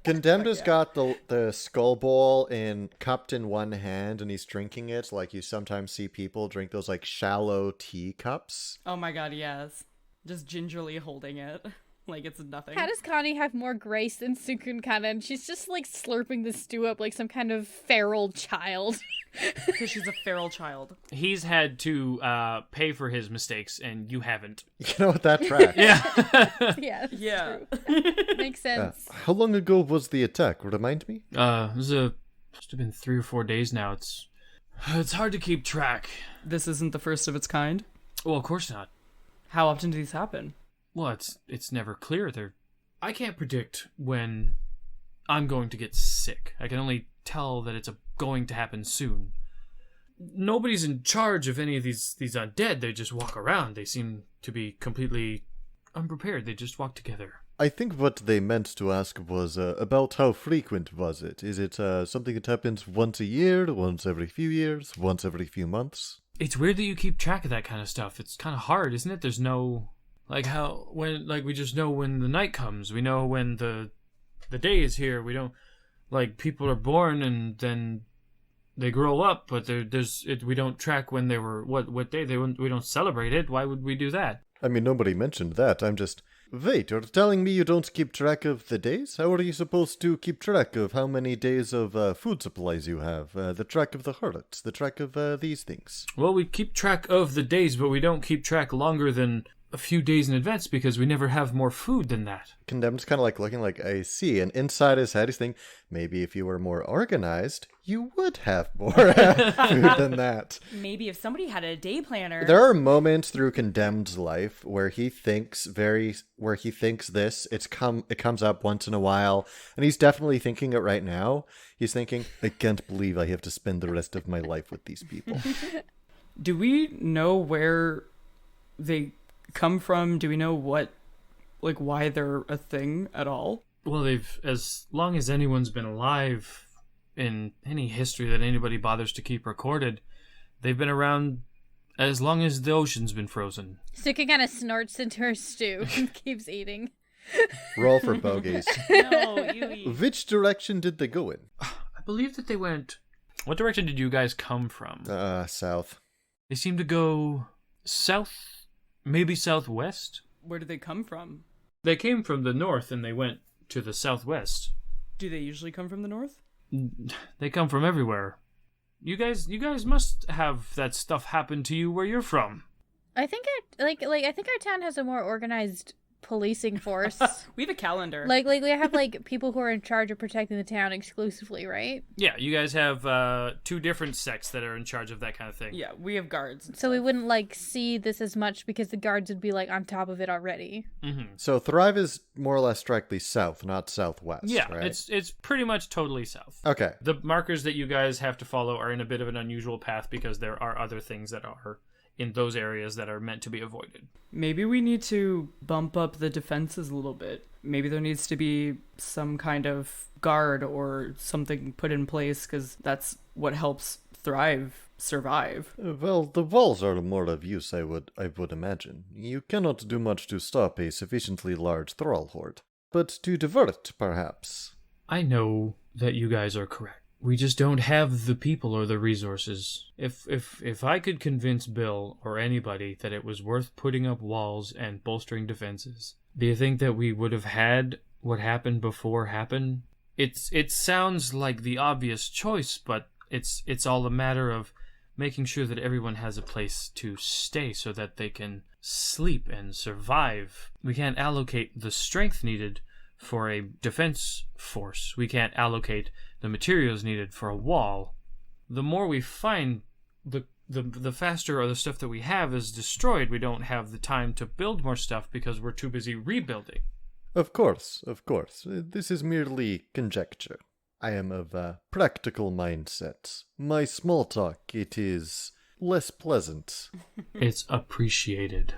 Condemned has got the skull bowl cupped in one hand, and he's drinking it like you sometimes see people drink those like shallow tea cups. Oh my god, yes. Just gingerly holding it. Like it's nothing. How does Connie have more grace than Cukunkana? And she's just like slurping the stew up like some kind of feral child. Because she's a feral child. He's had to pay for his mistakes, and you haven't. You know what, that tracks. Yeah. Yeah. Makes sense. How long ago was the attack? Remind me? It must have been 3 or 4 days now. It's hard to keep track. This isn't the first of its kind? Well, of course not. How often do these happen? Well, it's never clear. I can't predict when I'm going to get sick. I can only tell that it's going to happen soon. Nobody's in charge of any of these undead. They just walk around. They seem to be completely unprepared. They just walk together. I think what they meant to ask was about how frequent was it? Is it something that happens once a year, once every few years, once every few months? It's weird that you keep track of that kind of stuff. It's kind of hard, isn't it? There's no... we just know when the night comes. We know when the day is here. We don't, people are born and then they grow up, but we don't track when they were what day we don't celebrate it. Why would we do that? I mean, nobody mentioned that. I'm just... Wait, you're telling me you don't keep track of the days? How are you supposed to keep track of how many days of food supplies you have? The track of the harlots, the track of these things. Well, we keep track of the days, but we don't keep track longer than a few days in advance because we never have more food than that. Condemned's kind of like looking like, I see. And inside his head, he's thinking, maybe if you were more organized, you would have more food than that. Maybe if somebody had a day planner. There are moments through Condemned's life where he thinks this. It comes up once in a while, and he's definitely thinking it right now. He's thinking, I can't believe I have to spend the rest of my life with these people. Do we know where they come from? Do we know why they're a thing at all? Well, as long as anyone's been alive in any history that anybody bothers to keep recorded, they've been around as long as the ocean's been frozen. Suki kind of snorts into her stew and keeps eating. Roll for bogeys. No, you eat. Which direction did they go in? I believe that they went... What direction did you guys come from? South. They seem to go south, maybe southwest? Where do they come from? They came from the north and they went to the southwest. Do they usually come from the north? They come from everywhere. You guys must have that stuff happen to you where you're from. I think I think our town has a more organized policing force. We have a calendar. Like we have people who are in charge of protecting the town exclusively, right? Yeah, you guys have 2 different sects that are in charge of that kind of thing. Yeah, we have guards. So we wouldn't see this as much because the guards would be on top of it already. Mm-hmm. So Thrive is more or less directly south, not southwest. Yeah, right? it's pretty much totally south. Okay. The markers that you guys have to follow are in a bit of an unusual path because there are other things that are in those areas that are meant to be avoided. Maybe we need to bump up the defenses a little bit. Maybe there needs to be some kind of guard or something put in place, because that's what helps Thrive survive. Well, the walls are more of use, I would imagine. You cannot do much to stop a sufficiently large thrall horde. But to divert, perhaps. I know that you guys are correct. We just don't have the people or the resources. If I could convince Bill or anybody that it was worth putting up walls and bolstering defenses, do you think that we would have had what happened before happen? It sounds like the obvious choice, but it's all a matter of making sure that everyone has a place to stay so that they can sleep and survive. We can't allocate the strength needed for a defense force. We can't allocate the materials needed for a wall. The more we find, the faster or the stuff that we have is destroyed. We don't have the time to build more stuff because we're too busy rebuilding. Of course. This is merely conjecture. I am of a practical mindset. My small talk, it is less pleasant. It's appreciated,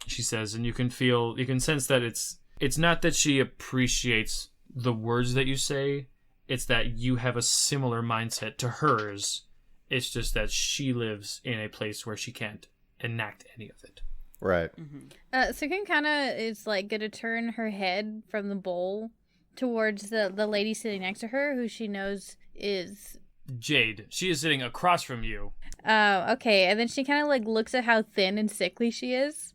she says, and you can sense that it's not that she appreciates the words that you say, it's that you have a similar mindset to hers. It's just that she lives in a place where she can't enact any of it. Right. Mm-hmm. Cukunkana is gonna turn her head from the bowl towards the lady sitting next to her, who she knows is Jade. She is sitting across from you. Oh, okay. And then she kind of looks at how thin and sickly she is.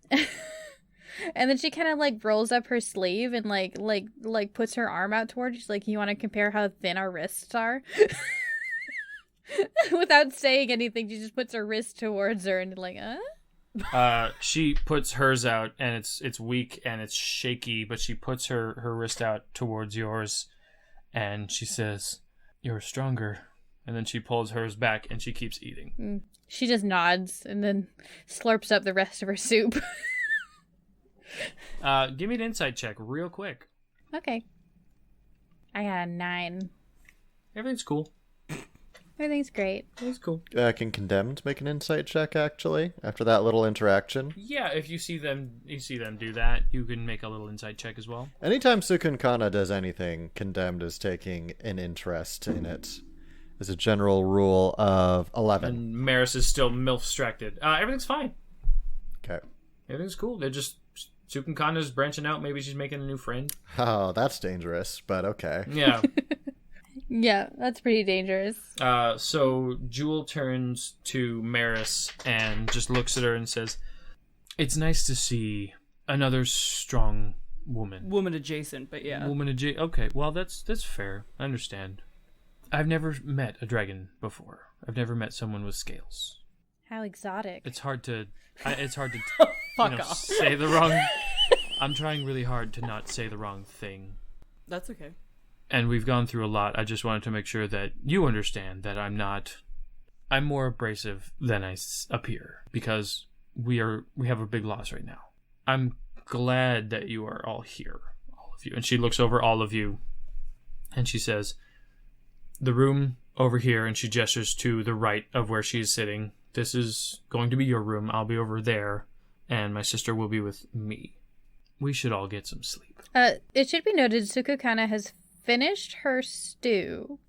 And then she kind of rolls up her sleeve and puts her arm out towards you. She's like, you want to compare how thin our wrists are? Without saying anything, she just puts her wrist towards her and She puts hers out and it's weak and it's shaky, but she puts her wrist out towards yours and she says, "You're stronger." And then she pulls hers back and she keeps eating. She just nods and then slurps up the rest of her soup. Give me an insight check real quick. Okay. I got a 9. Everything's cool. Everything's great. Everything's cool. Can Condemned make an insight check, actually, after that little interaction? Yeah, if you see them do that, you can make a little insight check as well. Anytime Cukunkana does anything, Condemned is taking an interest in it. As a general rule of 11. And Meris is still MILF-stracted. Everything's fine. Okay. Everything's cool. They're just... Cukunkana's branching out. Maybe she's making a new friend. Oh, that's dangerous, but okay. Yeah. Yeah, that's pretty dangerous. So Jewel turns to Meris and just looks at her and says, "It's nice to see another strong woman." Woman adjacent, but yeah. Okay, well, that's fair. I understand. I've never met a dragon before. I've never met someone with scales. How exotic. It's hard to Fuck off. say the wrong... I'm trying really hard to not say the wrong thing. That's okay. And we've gone through a lot. I just wanted to make sure that you understand that I'm more abrasive than I appear, because we have a big loss right now. I'm glad that you are all here, all of you. And she looks over all of you and she says, "The room over here," and she gestures to the right of where she's sitting. "This is going to be your room. I'll be over there, and my sister will be with me. We should all get some sleep." It should be noted, Cukunkana has finished her stew,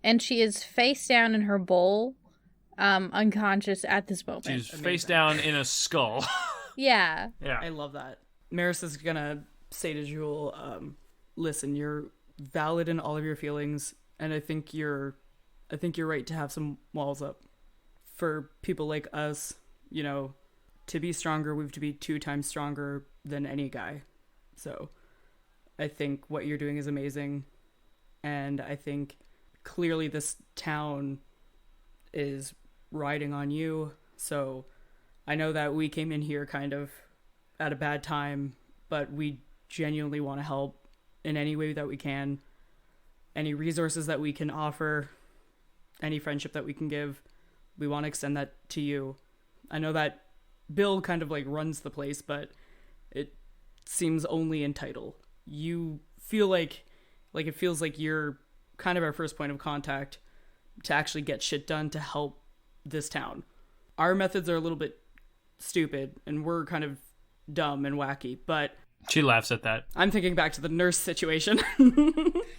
and she is face down in her bowl, unconscious at this moment. She's face down in a skull. Yeah. Yeah. I love that. Meris is gonna say to Jewel, listen, you're valid in all of your feelings, and I think you're right to have some walls up. For people like us, to be stronger, we have to be 2 times stronger than any guy. So I think what you're doing is amazing. And I think clearly this town is riding on you. So I know that we came in here kind of at a bad time, but we genuinely want to help in any way that we can. Any resources that we can offer, any friendship that we can give, we want to extend that to you. I know that Bill kind of runs the place, but it seems only in title. You feel like it feels like you're kind of our first point of contact to actually get shit done to help this town. Our methods are a little bit stupid and we're kind of dumb and wacky, but She laughs at that. I'm thinking back to the nurse situation.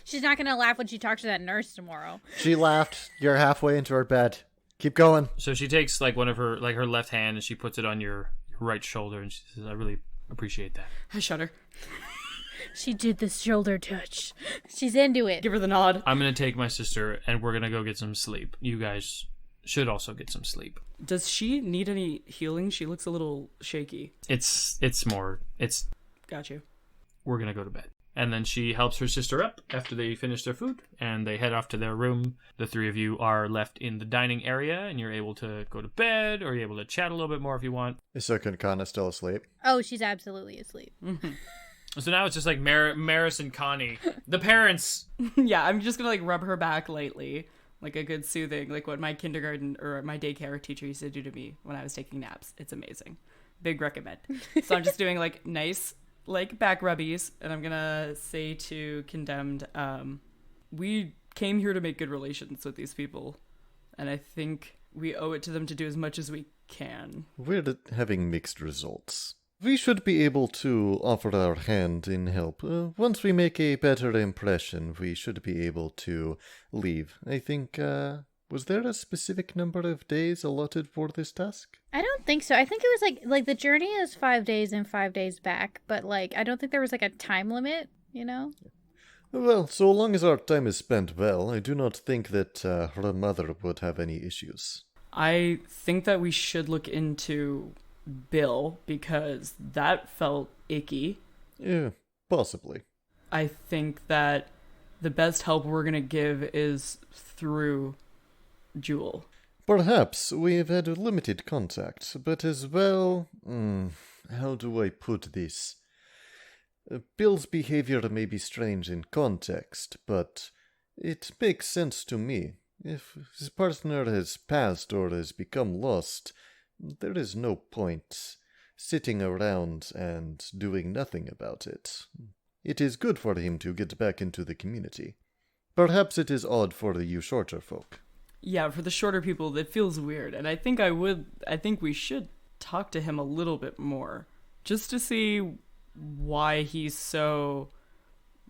She's not going to laugh when she talks to that nurse tomorrow. She laughed. You're halfway into her bed. Keep going. So she takes one of her her left hand and she puts it on your right shoulder and she says, "I really appreciate that." I shudder. She did the shoulder touch. She's into it. Give her the nod. I'm gonna take my sister and we're gonna go get some sleep. You guys should also get some sleep. Does she need any healing? She looks a little shaky. It's Got you. we're gonna go to bed. And then she helps her sister up after they finish their food, and they head off to their room. The 3 of you are left in the dining area, and you're able to go to bed, or you're able to chat a little bit more if you want. Is Cukunkana still asleep? Oh, she's absolutely asleep. So now it's just Meris and Connie, the parents. Yeah, I'm just gonna rub her back lightly, like a good soothing, like what my kindergarten or my daycare teacher used to do to me when I was taking naps. It's amazing. Big recommend. So I'm just doing nice back rubbies, and I'm gonna say to Condemned, we came here to make good relations with these people, and I think we owe it to them to do as much as we can. We're having mixed results. We should be able to offer our hand in help. Once we make a better impression, we should be able to leave. I think, was there a specific number of days allotted for this task? I don't think so. I think it was like the journey is 5 days and 5 days back, but I don't think there was a time limit, Well, so long as our time is spent well, I do not think that her mother would have any issues. I think that we should look into Bill, because that felt icky. Yeah, possibly. I think that the best help we're gonna give is through Jewel. Perhaps we have had limited contact, but as well... how do I put this? Bill's behavior may be strange in context, but it makes sense to me. If his partner has passed or has become lost, there is no point sitting around and doing nothing about it. It is good for him to get back into the community. Perhaps it is odd for you shorter folk. Yeah, for the shorter people, it feels weird, and I think we should talk to him a little bit more, just to see why he's so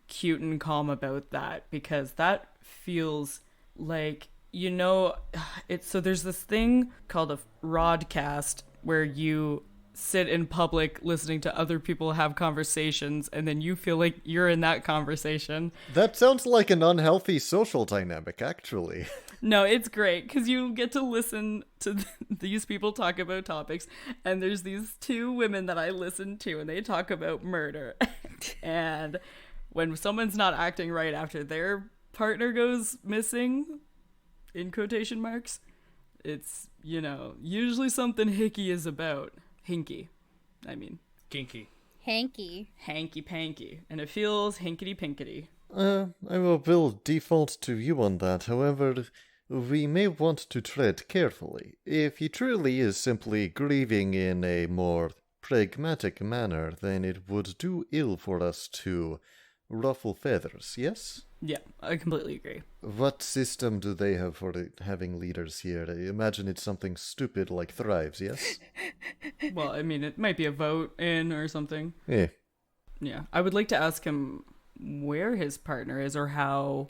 cute and calm about that, because that feels like, so there's this thing called a rodcast where you sit in public listening to other people have conversations, and then you feel like you're in that conversation. That sounds like an unhealthy social dynamic, actually. No, it's great because you get to listen to these people talk about topics, and there's these two women that I listen to, and they talk about murder. And when someone's not acting right after their partner goes missing, in quotation marks, it's, usually something hickey is about. Hinky. I mean. Kinky. Hanky. Hanky-panky. And it feels hinkety-pinkety. I will default to you on that. However, we may want to tread carefully. If he truly is simply grieving in a more pragmatic manner, then it would do ill for us to ruffle feathers, yes? Yeah, I completely agree. What system do they have for having leaders here? I imagine it's something stupid like Thrives, yes? Well, I mean, it might be a vote in or something. Eh. Yeah, I would like to ask him where his partner is or how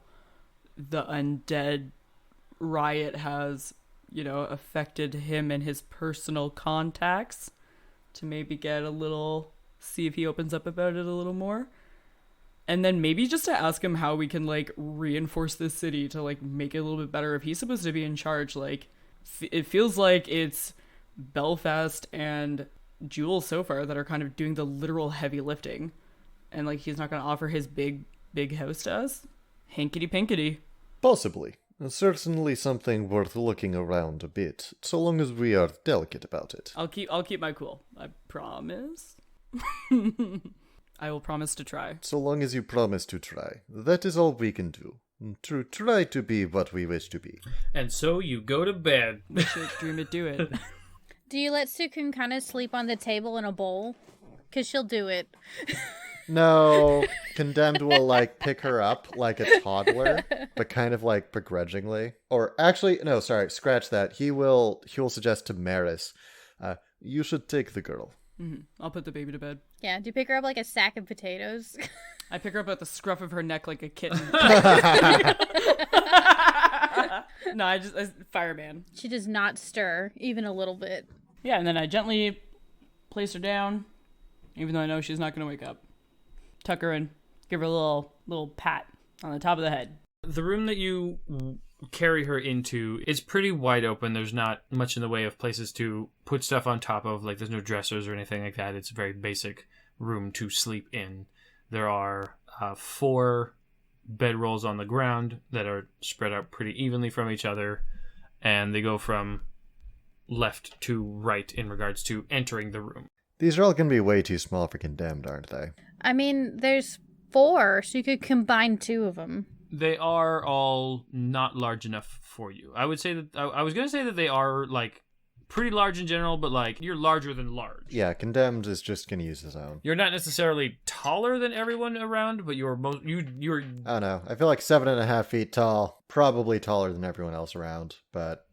the undead riot has, affected him and his personal contacts to maybe get see if he opens up about it a little more. And then maybe just to ask him how we can, reinforce this city to, make it a little bit better. If he's supposed to be in charge, it feels like it's Belfast and Jewel so far that are kind of doing the literal heavy lifting. And, he's not going to offer his big house to us? Hinkety-pinkety. Possibly. Certainly something worth looking around a bit, so long as we are delicate about it. I'll keep my cool. I promise. I will promise to try. So long as you promise to try. That is all we can do. To try to be what we wish to be. And so you go to bed. Wish it, dream it, do it. Do you let Cukunkana sleep on the table in a bowl? Because she'll do it. No. Condemned will, pick her up like a toddler, but kind of, begrudgingly. Or, actually, no, sorry, scratch that. He will suggest to Meris, you should take the girl. Mm-hmm. I'll put the baby to bed. Yeah, do you pick her up like a sack of potatoes? I pick her up at the scruff of her neck like a kitten. No, I fireman. She does not stir, even a little bit. Yeah, and then I gently place her down, even though I know she's not going to wake up. Tuck her in, give her a little pat on the top of the head. The room that you carry her into is pretty wide open. There's not much in the way of places to put stuff on top of. There's no dressers or anything like that. It's a very basic room to sleep in. There are 4 bedrolls on the ground that are spread out pretty evenly from each other, and they go from left to right in regards to entering the room. These are all going to be way too small for Condemned, aren't they? I mean, there's 4, so you could combine 2 of them. They are all not large enough for you. I would say that I was going to say that they are pretty large in general, but you're larger than large. Yeah, Condemned is just going to use his own. You're not necessarily taller than everyone around, but you're I don't know. I feel like 7.5 feet tall, probably taller than everyone else around, but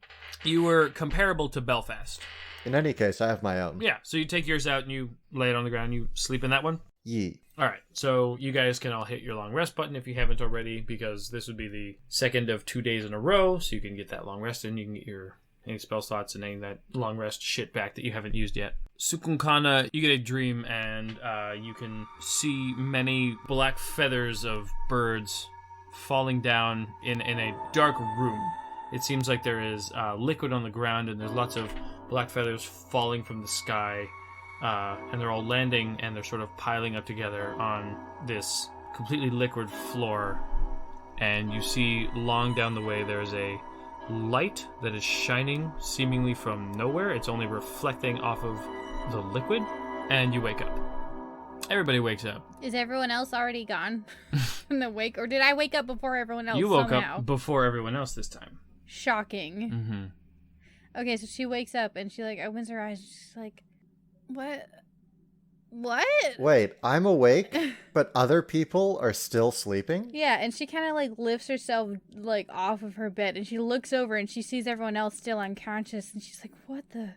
you were comparable to Belfast. In any case, I have my own. Yeah, so you take yours out and you lay it on the ground. You sleep in that one. Yee. All right, so you guys can all hit your long rest button if you haven't already, because this would be the second of 2 days in a row, so you can get that long rest in. You can get any spell slots and any of that long rest shit back that you haven't used yet. Cukunkana, you get a dream, and you can see many black feathers of birds falling down in a dark room. It seems like there is liquid on the ground, and there's lots of black feathers falling from the sky. And they're all landing, and they're sort of piling up together on this completely liquid floor. And you see long down the way there's a light that is shining seemingly from nowhere. It's only reflecting off of the liquid, and you wake up. Everybody wakes up. Is everyone else already gone in the wake? Or did I wake up before everyone else? You woke somehow? up before everyone else this time. Shocking. Mm-hmm. Okay, so she wakes up, and she opens her eyes, and she's like, What? Wait, I'm awake, but other people are still sleeping? Yeah, and she kind of lifts herself off of her bed, and she looks over and she sees everyone else still unconscious, and she's like, what the?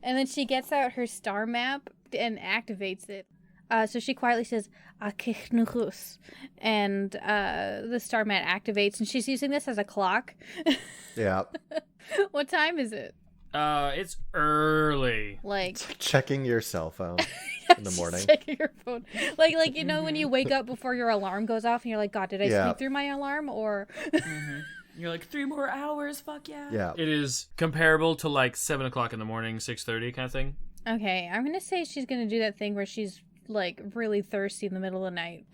And then she gets out her star map and activates it. So she quietly says, Akichnus, and the star map activates, and she's using this as a clock. Yeah. What time is it? It's early. Like Checking your cell phone in the morning. checking your phone. Like you know when you wake up before your alarm goes off and you're like, God, did I sleep through my alarm? Or You're like 3 more hours. Fuck yeah. Yeah. It is comparable to like 7 o'clock in the morning, 6:30 kind of thing. Okay, I'm gonna say she's gonna do that thing where she's like really thirsty in the middle of the night.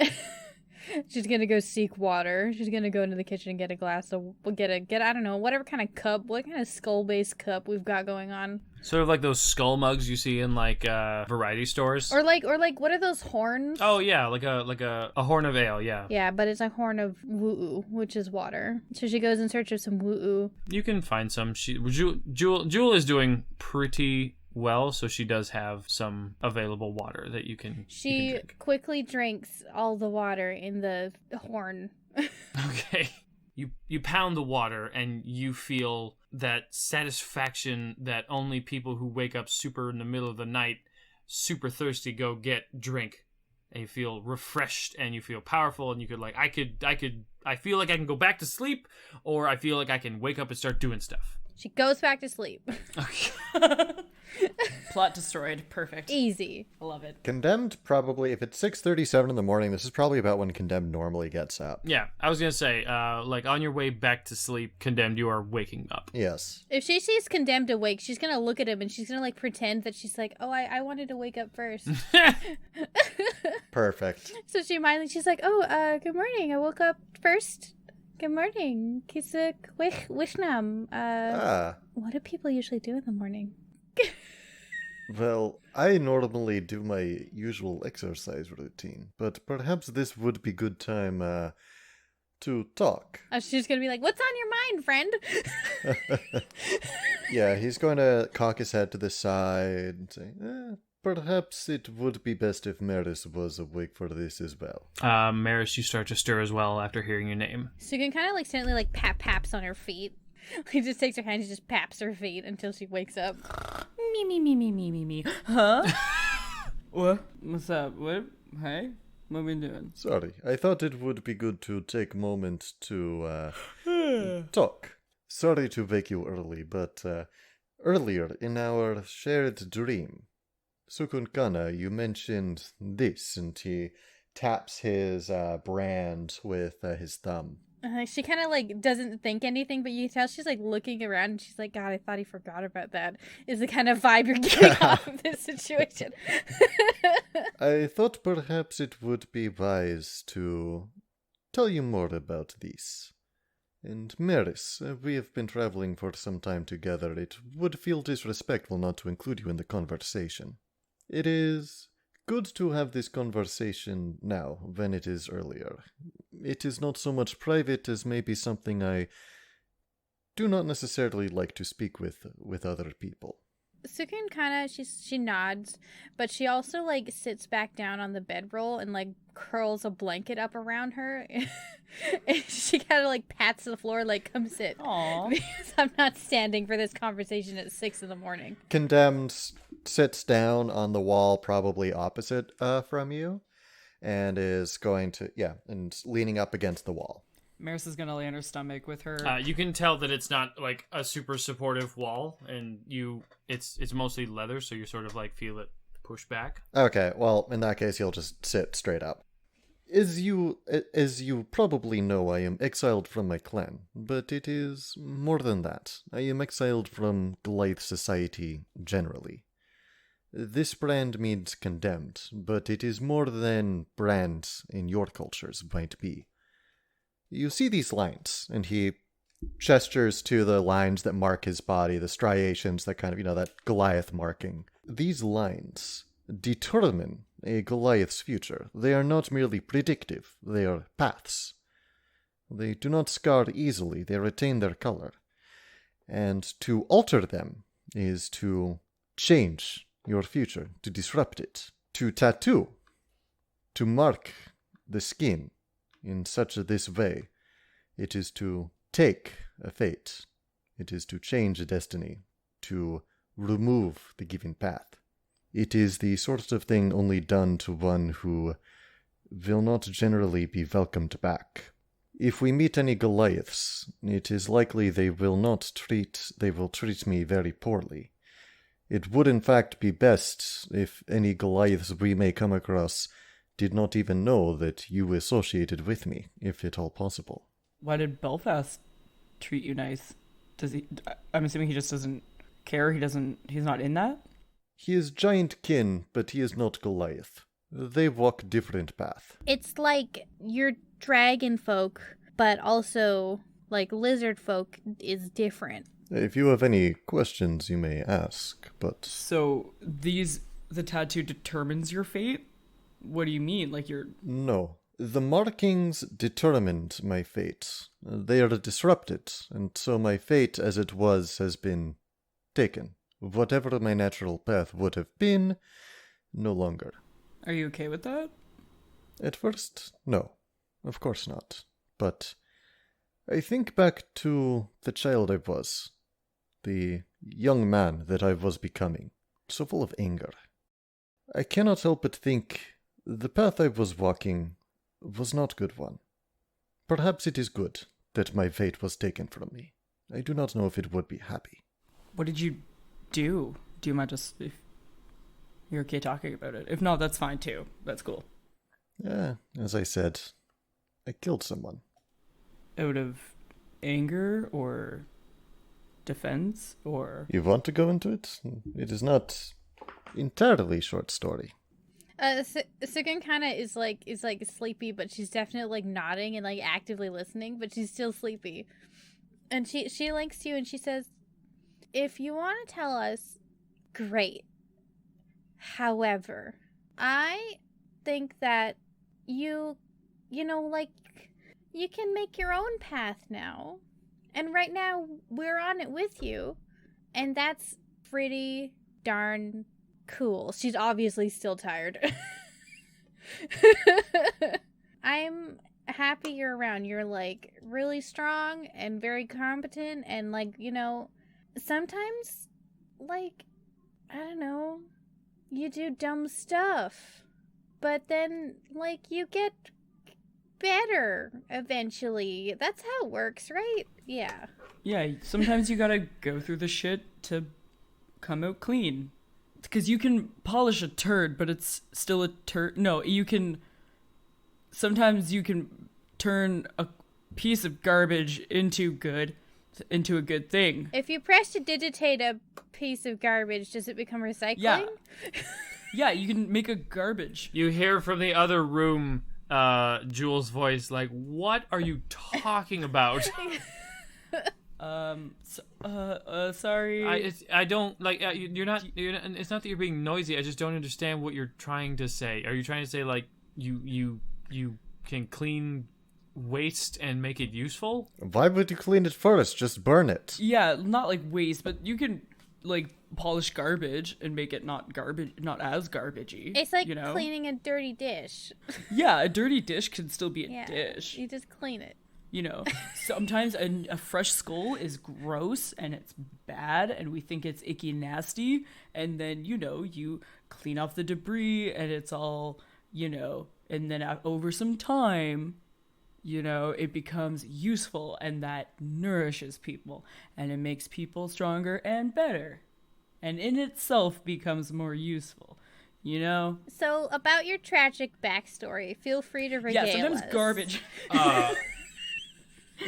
She's gonna go seek water. She's gonna go into the kitchen and get a glass of get I don't know, whatever kind of cup, what kind of skull-based cup we've got going on. Sort of like those skull mugs you see in like variety stores. Or like what are those horns? Oh yeah, like a horn of ale, yeah. Yeah, but it's a horn of woo-oo, which is water. So she goes in search of some woo-oo. You can find some. Jewel is doing pretty well, so she does have some available water that you can drink. Quickly drinks all the water in the horn. Okay. You pound the water and you feel that satisfaction that only people who wake up super in the middle of the night, super thirsty, go drink. And you feel refreshed and you feel powerful and you could like, I feel like I can go back to sleep, or I feel like I can wake up and start doing stuff. She goes back to sleep. Okay. Plot destroyed. Perfect. Easy. I love it. Condemned, probably, if it's 6:37 in the morning, this is probably about when Condemned normally gets up. Yeah, I was going to say, like on your way back to sleep, Condemned, you are waking up. Yes. If she sees Condemned awake, she's gonna look at him and she's gonna like pretend that she's like, oh, I wanted to wake up first. Perfect. So she's like, oh, good morning. I woke up first. Good morning. Kisuk Wishnam. What do people usually do in the morning? Well, I normally do my usual exercise routine, but perhaps this would be good time to talk. She's gonna be like, what's on your mind, friend? Yeah, he's going to cock his head to the side and say, perhaps it would be best if Meris was awake for this as well. Meris, you start to stir as well after hearing your name. So you can kind of like gently like paps on her feet. He just takes her hand and just paps her feet until she wakes up. Me. Huh? What? What's up? What? Hey? What are we doing? Sorry, I thought it would be good to take a moment to talk. Sorry to wake you early, but earlier in our shared dream, Cukunkana, you mentioned this, and he taps his brand with his thumb. She kind of like doesn't think anything, but you tell she's like looking around and she's like, God, I thought he forgot about that. Is the kind of vibe you're getting off of this situation. I thought perhaps it would be wise to tell you more about this. And Meris, we have been traveling for some time together. It would feel disrespectful not to include you in the conversation. It is good to have this conversation now, when it is earlier. It is not so much private as maybe something I do not necessarily like to speak with other people. Cukunkana, she nods, but she also like sits back down on the bedroll and like curls a blanket up around her. And she kind of like pats the floor like, come sit. Aww. Because I'm not standing for this conversation at 6 a.m. Condemned sits down on the wall probably opposite from you and is going to, and leaning up against the wall. Meris is gonna lay on her stomach with her. You can tell that it's not like a super supportive wall, and it's mostly leather, so you sort of like feel it push back. Okay, well, in that case, you'll just sit straight up. As you probably know, I am exiled from my clan, but it is more than that. I am exiled from Goliath society generally. This brand means condemned, but it is more than brand in your cultures might be. You see these lines, and he gestures to the lines that mark his body, the striations, that kind of, that Goliath marking. These lines determine a Goliath's future. They are not merely predictive, they are paths. They do not scar easily, they retain their color. And to alter them is to change your future, to disrupt it, to tattoo, to mark the skin in this way. It is to take a fate. It is to change a destiny, to remove the given path. It is the sort of thing only done to one who will not generally be welcomed back. If we meet any Goliaths, it is likely they will treat me very poorly. It would in fact be best if any Goliaths we may come across did not even know that you associated with me, if at all possible. Why did Belfast treat you nice? Does he? I'm assuming he just doesn't care. He's not in that? He is giant kin, but he is not Goliath. They walk different path. It's like you're dragon folk, but also like lizard folk is different. If you have any questions, you may ask, but... So, the tattoo determines your fate? What do you mean? Like you're... No. The markings determined my fate. They are disrupted, and so my fate as it was has been taken. Whatever my natural path would have been, no longer. Are you okay with that? At first, no. Of course not. But I think back to the child I was. The young man that I was becoming. So full of anger. I cannot help but think the path I was walking was not a good one. Perhaps it is good that my fate was taken from me. I do not know if it would be happy. What did you do? Do you mind just... If you're okay talking about it? If not, that's fine too. That's cool. As I said, I killed someone. Out of anger or defense or... You want to go into it? It is not entirely short story. Cukunkana is like sleepy, but she's definitely like nodding and like actively listening, but she's still sleepy. And she links to you and she says, "If you want to tell us, great. However, I think that you can make your own path now. And right now, we're on it with you. And that's pretty darn cool." She's obviously still tired. "I'm happy you're around. You're, like, really strong and very competent. And, like, sometimes, like, I don't know, you do dumb stuff. But then, like, you get better eventually. That's how it works, right?" Yeah. Yeah, sometimes you gotta go through the shit to come out clean. Because you can polish a turd, but it's still a turd. No, sometimes you can turn a piece of garbage into a good thing. If you prestidigitate a piece of garbage, does it become recycling? Yeah. Yeah, you can make a garbage. You hear from the other room Jules' voice like, "What are you talking about?" Sorry. I don't like. You're not. It's not that you're being noisy. I just don't understand what you're trying to say. Are you trying to say like you can clean waste and make it useful? Why would you clean it first? Just burn it. Yeah, not like waste, but you can like polish garbage and make it not as garbagey. It's like cleaning a dirty dish. Yeah, a dirty dish can still be a dish. You just clean it. Sometimes a fresh skull is gross and it's bad and we think it's icky nasty, and then you clean off the debris and it's all and then over some time it becomes useful, and that nourishes people and it makes people stronger and better, and in itself becomes more useful. So about your tragic backstory, feel free to regale us. Yeah, sometimes garbage.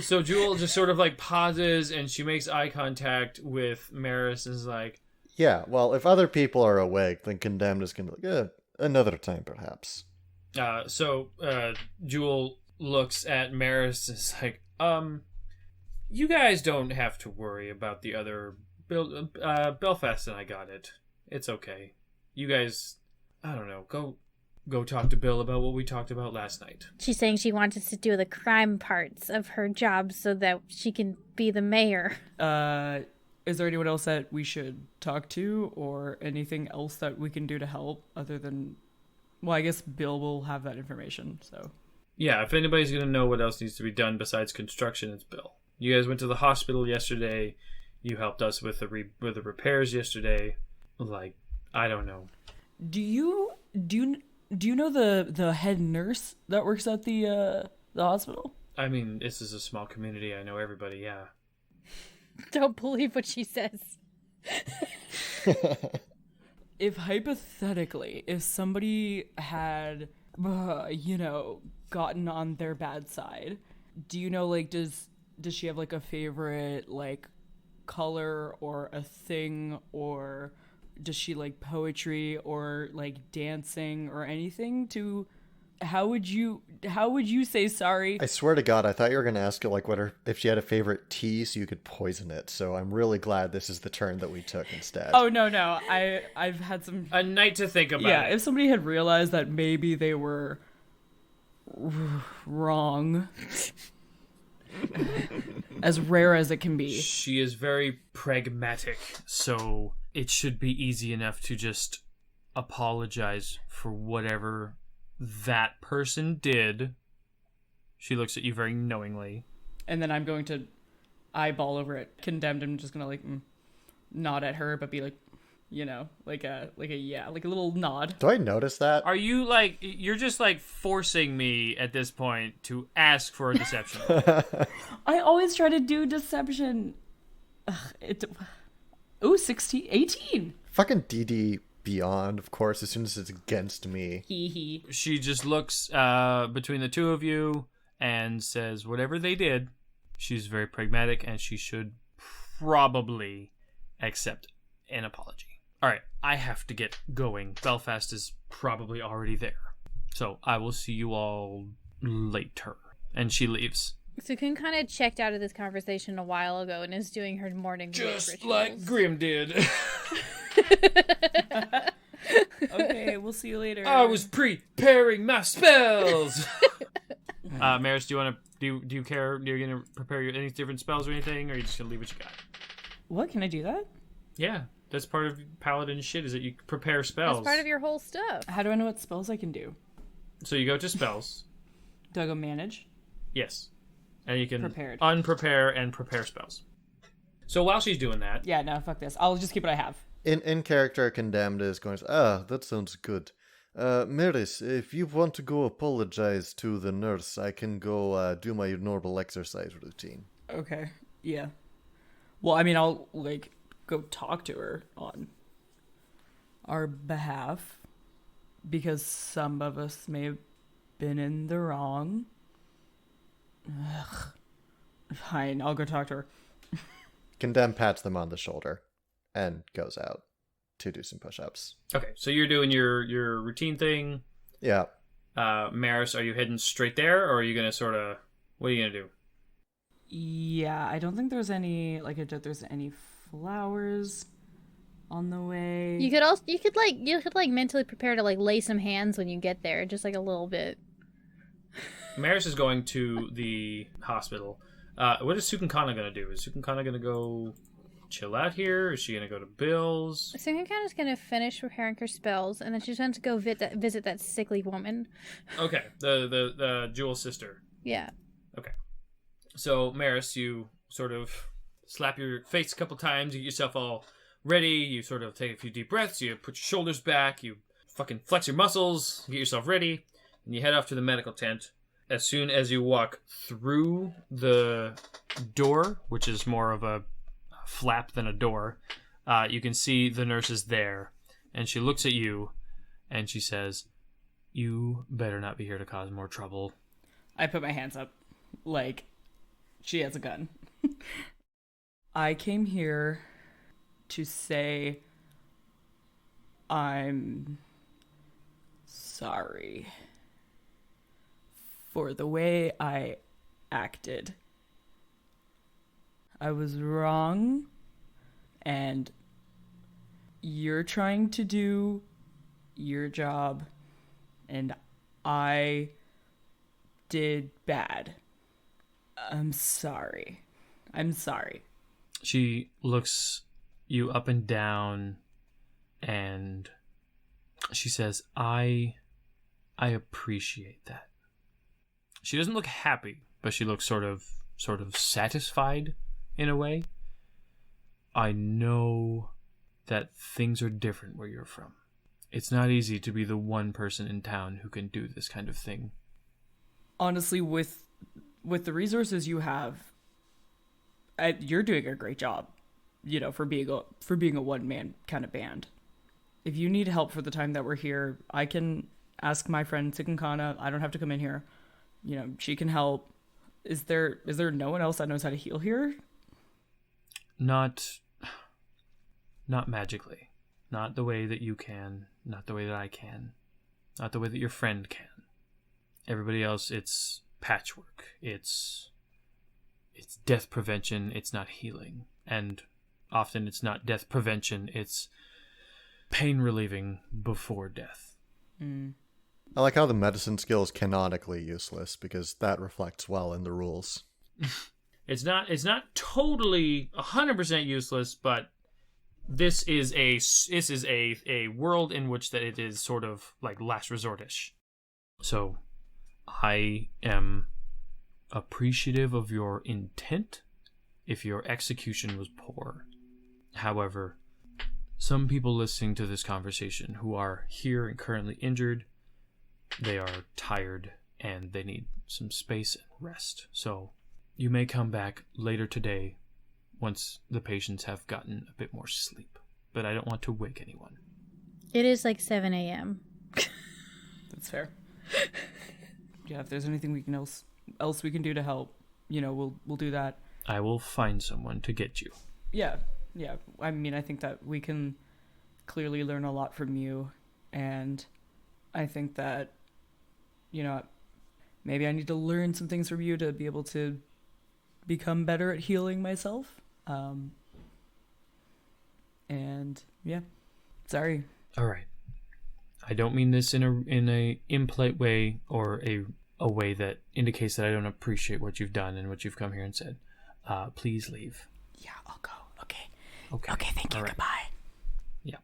So Jewel just sort of like pauses and she makes eye contact with Meris and is like, "Yeah, well, if other people are awake, then Condemned is going to be like, another time perhaps." So Jewel looks at Meris and is like, "You guys don't have to worry about the other Belfast and I got it. It's okay. You guys, I don't know, go talk to Bill about what we talked about last night." She's saying she wants us to do the crime parts of her job so that she can be the mayor. Is there anyone else that we should talk to, or anything else that we can do to help other than... Well, I guess Bill will have that information, so... Yeah, if anybody's going to know what else needs to be done besides construction, it's Bill. You guys went to the hospital yesterday. You helped us with the repairs yesterday. Like, I don't know. Do you know the head nurse that works at the hospital? I mean, this is a small community. I know everybody, yeah. Don't believe what she says. If hypothetically, if somebody had, gotten on their bad side, do you know, like, does she have, like, a favorite, like, color or a thing, or does she like poetry or like dancing or anything? How would you say sorry? I swear to God, I thought you were going to ask her like if she had a favorite tea so you could poison it. So I'm really glad this is the turn that we took instead. Oh no, I've had some a night to think about. Yeah, it. if somebody had realized that maybe they were wrong, as rare as it can be. She is very pragmatic, so it should be easy enough to just apologize for whatever that person did. She looks at you very knowingly. And then I'm going to eyeball over it. Condemned, I'm just going to nod at her, but be like, like a little nod. Do I notice that? Are you you're just forcing me at this point to ask for a deception? I always try to do deception. 18. Fucking DD Beyond, of course, as soon as it's against me. Hee. She just looks between the two of you and says whatever they did, she's very pragmatic and she should probably accept an apology. All right, I have to get going. Belfast is probably already there. So I will see you all later. And she leaves. Sukun kind of checked out of this conversation a while ago and is doing her morning Just rituals. like Grim did. Okay, we'll see you later. I was preparing my spells. Meris, do you want to do you care? You're gonna prepare any different spells or anything, or are you just gonna leave what you got? What, can I do that? Yeah, that's part of paladin shit. Is that you prepare spells? That's part of your whole stuff. How do I know what spells I can do? So you go to spells. Do I go manage? Yes, and you can Prepared. unprepare and prepare spells. So while she's doing that, Yeah, no, fuck this. I'll just keep what I have. In character, Condemned is going to, that sounds good. Meris, if you want to go apologize to the nurse, I can go do my normal exercise routine. Okay, yeah. Well, I mean, I'll, go talk to her on our behalf, because some of us may have been in the wrong. Ugh. Fine, I'll go talk to her. Condemned pats them on the shoulder and goes out to do some push-ups. okay, so you're doing your routine thing. Yeah. Meris, are you heading straight there, or are you gonna sort of? What are you gonna do? Yeah, I don't think there's any, there's any flowers on the way. You could mentally prepare to lay some hands when you get there, just a little bit. Meris is going to the hospital. What is Cukunkana gonna do? Is Cukunkana gonna go chill out here? Is she gonna go to Bill's? Sukunkana's gonna finish preparing her spells, and then she's going to go visit that sickly woman. Okay, the Jewel sister. Yeah. Okay. So, Meris, you sort of slap your face a couple times, you get yourself all ready, you sort of take a few deep breaths, you put your shoulders back, you fucking flex your muscles, get yourself ready, and you head off to the medical tent. As soon as you walk through the door, which is more of a flap than a door, you can see the nurse is there, and she looks at you, and she says, "You better not be here to cause more trouble." I put my hands up, like she has a gun. I came here to say I'm sorry for the way I acted. I was wrong, and you're trying to do your job, and I did bad. I'm sorry. She looks you up and down, and she says, I appreciate that. She doesn't look happy, but she looks sort of satisfied in a way. I know that things are different where you're from. It's not easy to be the one person in town who can do this kind of thing. Honestly, with with the resources you have, you're doing a great job, for being a one-man kind of band. If you need help for the time that we're here, I can ask my friend Cukunkana. I don't have to come in here. She can help. Is there no one else that knows how to heal here? Not magically. Not the way that you can. Not the way that I can. Not the way that your friend can. Everybody else, it's patchwork. It's death prevention. It's not healing. And often it's not death prevention. It's pain relieving before death. I like how the medicine skill is canonically useless because that reflects well in the rules. It's not totally 100% useless, but this is a world in which that it is sort of like last resort-ish. So I am appreciative of your intent if your execution was poor. However, some people listening to this conversation who are here and currently injured, they are tired and they need some space and rest. So you may come back later today once the patients have gotten a bit more sleep. But I don't want to wake anyone. It is like 7 a.m. That's fair. Yeah, if there's anything else we can do to help, we'll do that. I will find someone to get you. Yeah. I mean, I think that we can clearly learn a lot from you, and I think that, maybe I need to learn some things from you to be able to become better at healing myself. And yeah, sorry. All right. I don't mean this in a impolite way or a way that indicates that I don't appreciate what you've done and what you've come here and said. Please leave. Yeah, I'll go. Okay. Okay, Thank you. All right. Goodbye. Yeah.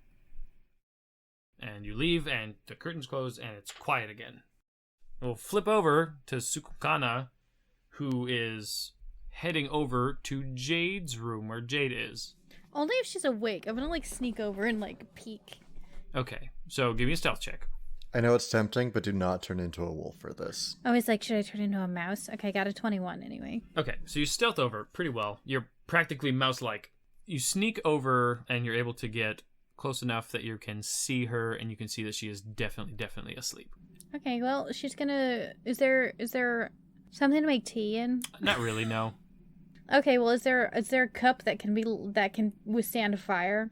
And you leave, and the curtains close, and it's quiet again. We'll flip over to Cukunkana, who is heading over to Jade's room, where Jade is. Only if she's awake. I'm gonna sneak over and peek. Okay, so give me a stealth check. I know it's tempting, but do not turn into a wolf for this. Oh, he's should I turn into a mouse? Okay, I got a 21 anyway. Okay, so you stealth over pretty well. You're practically mouse-like. You sneak over, and you're able to get close enough that you can see her, and you can see that she is definitely asleep. Okay, well, she's gonna... Is there something to make tea in? Not really, no. Okay, well, is there a cup that can withstand fire?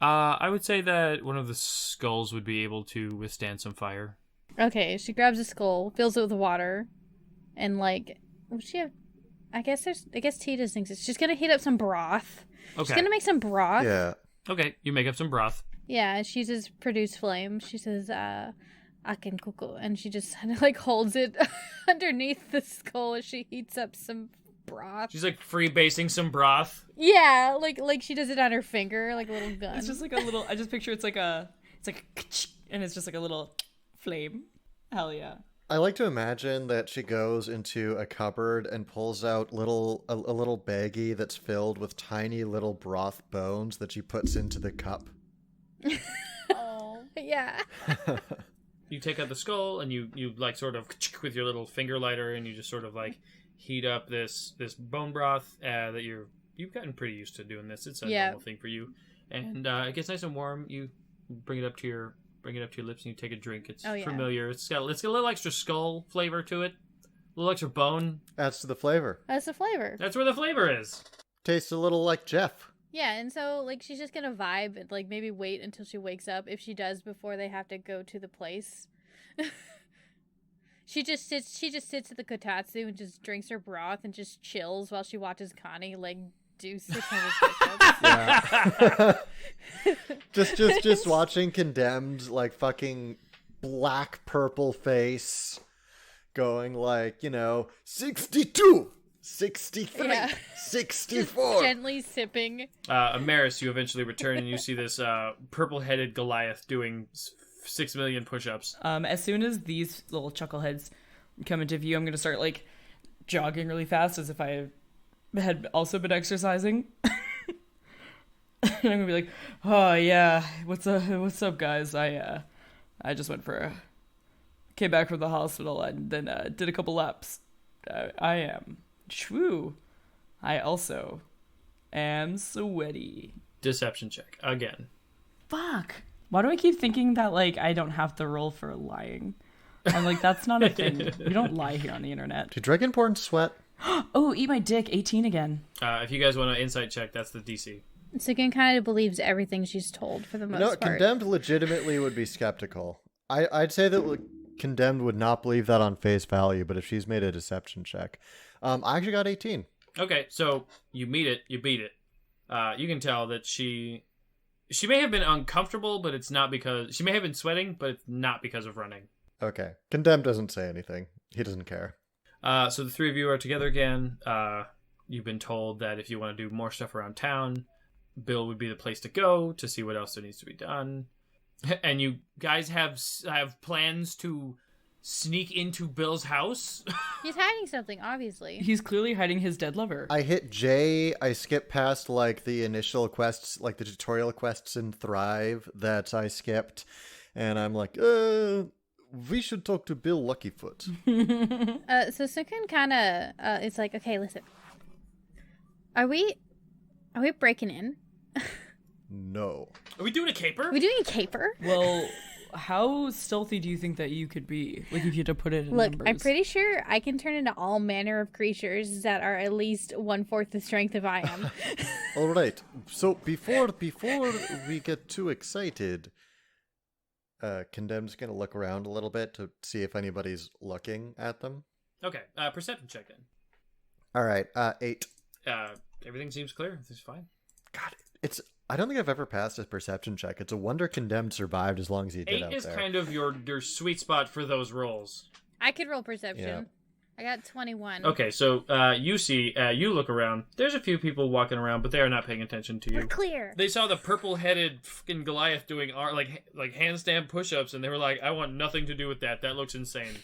I would say that one of the skulls would be able to withstand some fire. Okay, she grabs a skull, fills it with water, and would she have? I guess tea doesn't exist. She's gonna heat up some broth. Okay. She's gonna make some broth. Yeah. Okay, you make up some broth. Yeah, she uses produce flame. She says, "Aken kuku," and she just kind of holds it underneath the skull as she heats up some broth. She's freebasing some broth. Yeah, like she does it on her finger, like a little gun. It's just a little. I just picture it's like a and it's just like a little flame. Hell yeah. I like to imagine that she goes into a cupboard and pulls out a little baggie that's filled with tiny little broth bones that she puts into the cup. Oh, yeah. You take out the skull and you sort of with your little finger lighter, and you just sort of heat up this bone broth that you've gotten pretty used to doing this. It's a normal thing for you, and it gets nice and warm. You bring it up to your lips and you take a drink. It's familiar. It's got a little extra skull flavor to it, a little extra bone. Adds to the flavor. That's the flavor. That's where the flavor is. Tastes a little like Jeff. Yeah, and so she's just gonna vibe and maybe wait until she wakes up, if she does, before they have to go to the place. She just sits at the kotatsu and just drinks her broth and just chills while she watches Connie do 600 push-ups. Yeah. just watching Condemned fucking black purple face going 62, 63, Yeah. 64. Just gently sipping. Meris, you eventually return and you see this purple-headed Goliath doing 6 million push-ups. As soon as these little chuckleheads come into view, I'm gonna start jogging really fast as if I had also been exercising. And I'm gonna be oh yeah, what's up guys? I just came back from the hospital and then did a couple laps. I am. True. I also am sweaty. Deception check again. Fuck. Why do I keep thinking that, like, I don't have to roll for lying? I'm like, that's not a thing. We don't lie here on the internet. Do Dragonborn sweat? Oh, eat my dick. 18 again. If you guys want to insight check, that's the DC. Sukin kind of believes everything she's told for the most part. Condemned legitimately would be skeptical. I'd say that Condemned would not believe that on face value, but if she's made a deception check. I actually got 18. Okay, so you meet it, you beat it. You can tell that she may have been uncomfortable, but it's not because... She may have been sweating, but it's not because of running. Okay. Condemned doesn't say anything. He doesn't care. So the three of you are together again. You've been told that if you want to do more stuff around town, Bill would be the place to go to see what else there needs to be done. And you guys have plans to sneak into Bill's house? He's hiding something, obviously. He's clearly hiding his dead lover. I hit J. I skip past, like, the initial quests, like the tutorial quests in Thrive that I skipped. And I'm like, we should talk to Bill Luckyfoot. So Sukin kind of is like, okay, listen. Are we breaking in? No. Are we doing a caper? Are we doing a caper? Well, how stealthy do you think that you could be? Like, if you had to put it in Look, numbers. I'm pretty sure I can turn into all manner of creatures that are at least 1/4 the strength of I am. All right. So before we get too excited, Condemned's gonna look around a little bit to see if anybody's looking at them. Okay, perception check then. All right. 8. Everything seems clear. This is fine. God, I don't think I've ever passed a perception check. It's a wonder Condemned survived as long as he did 8 out is there. kind of your sweet spot for those rolls. I could roll perception. Yeah. I got 21. Okay, so you see, you look around. There's a few people walking around, but they are not paying attention to you. We're clear. They saw the purple-headed fucking Goliath doing like handstand push-ups, and they were like, "I want nothing to do with that. That looks insane."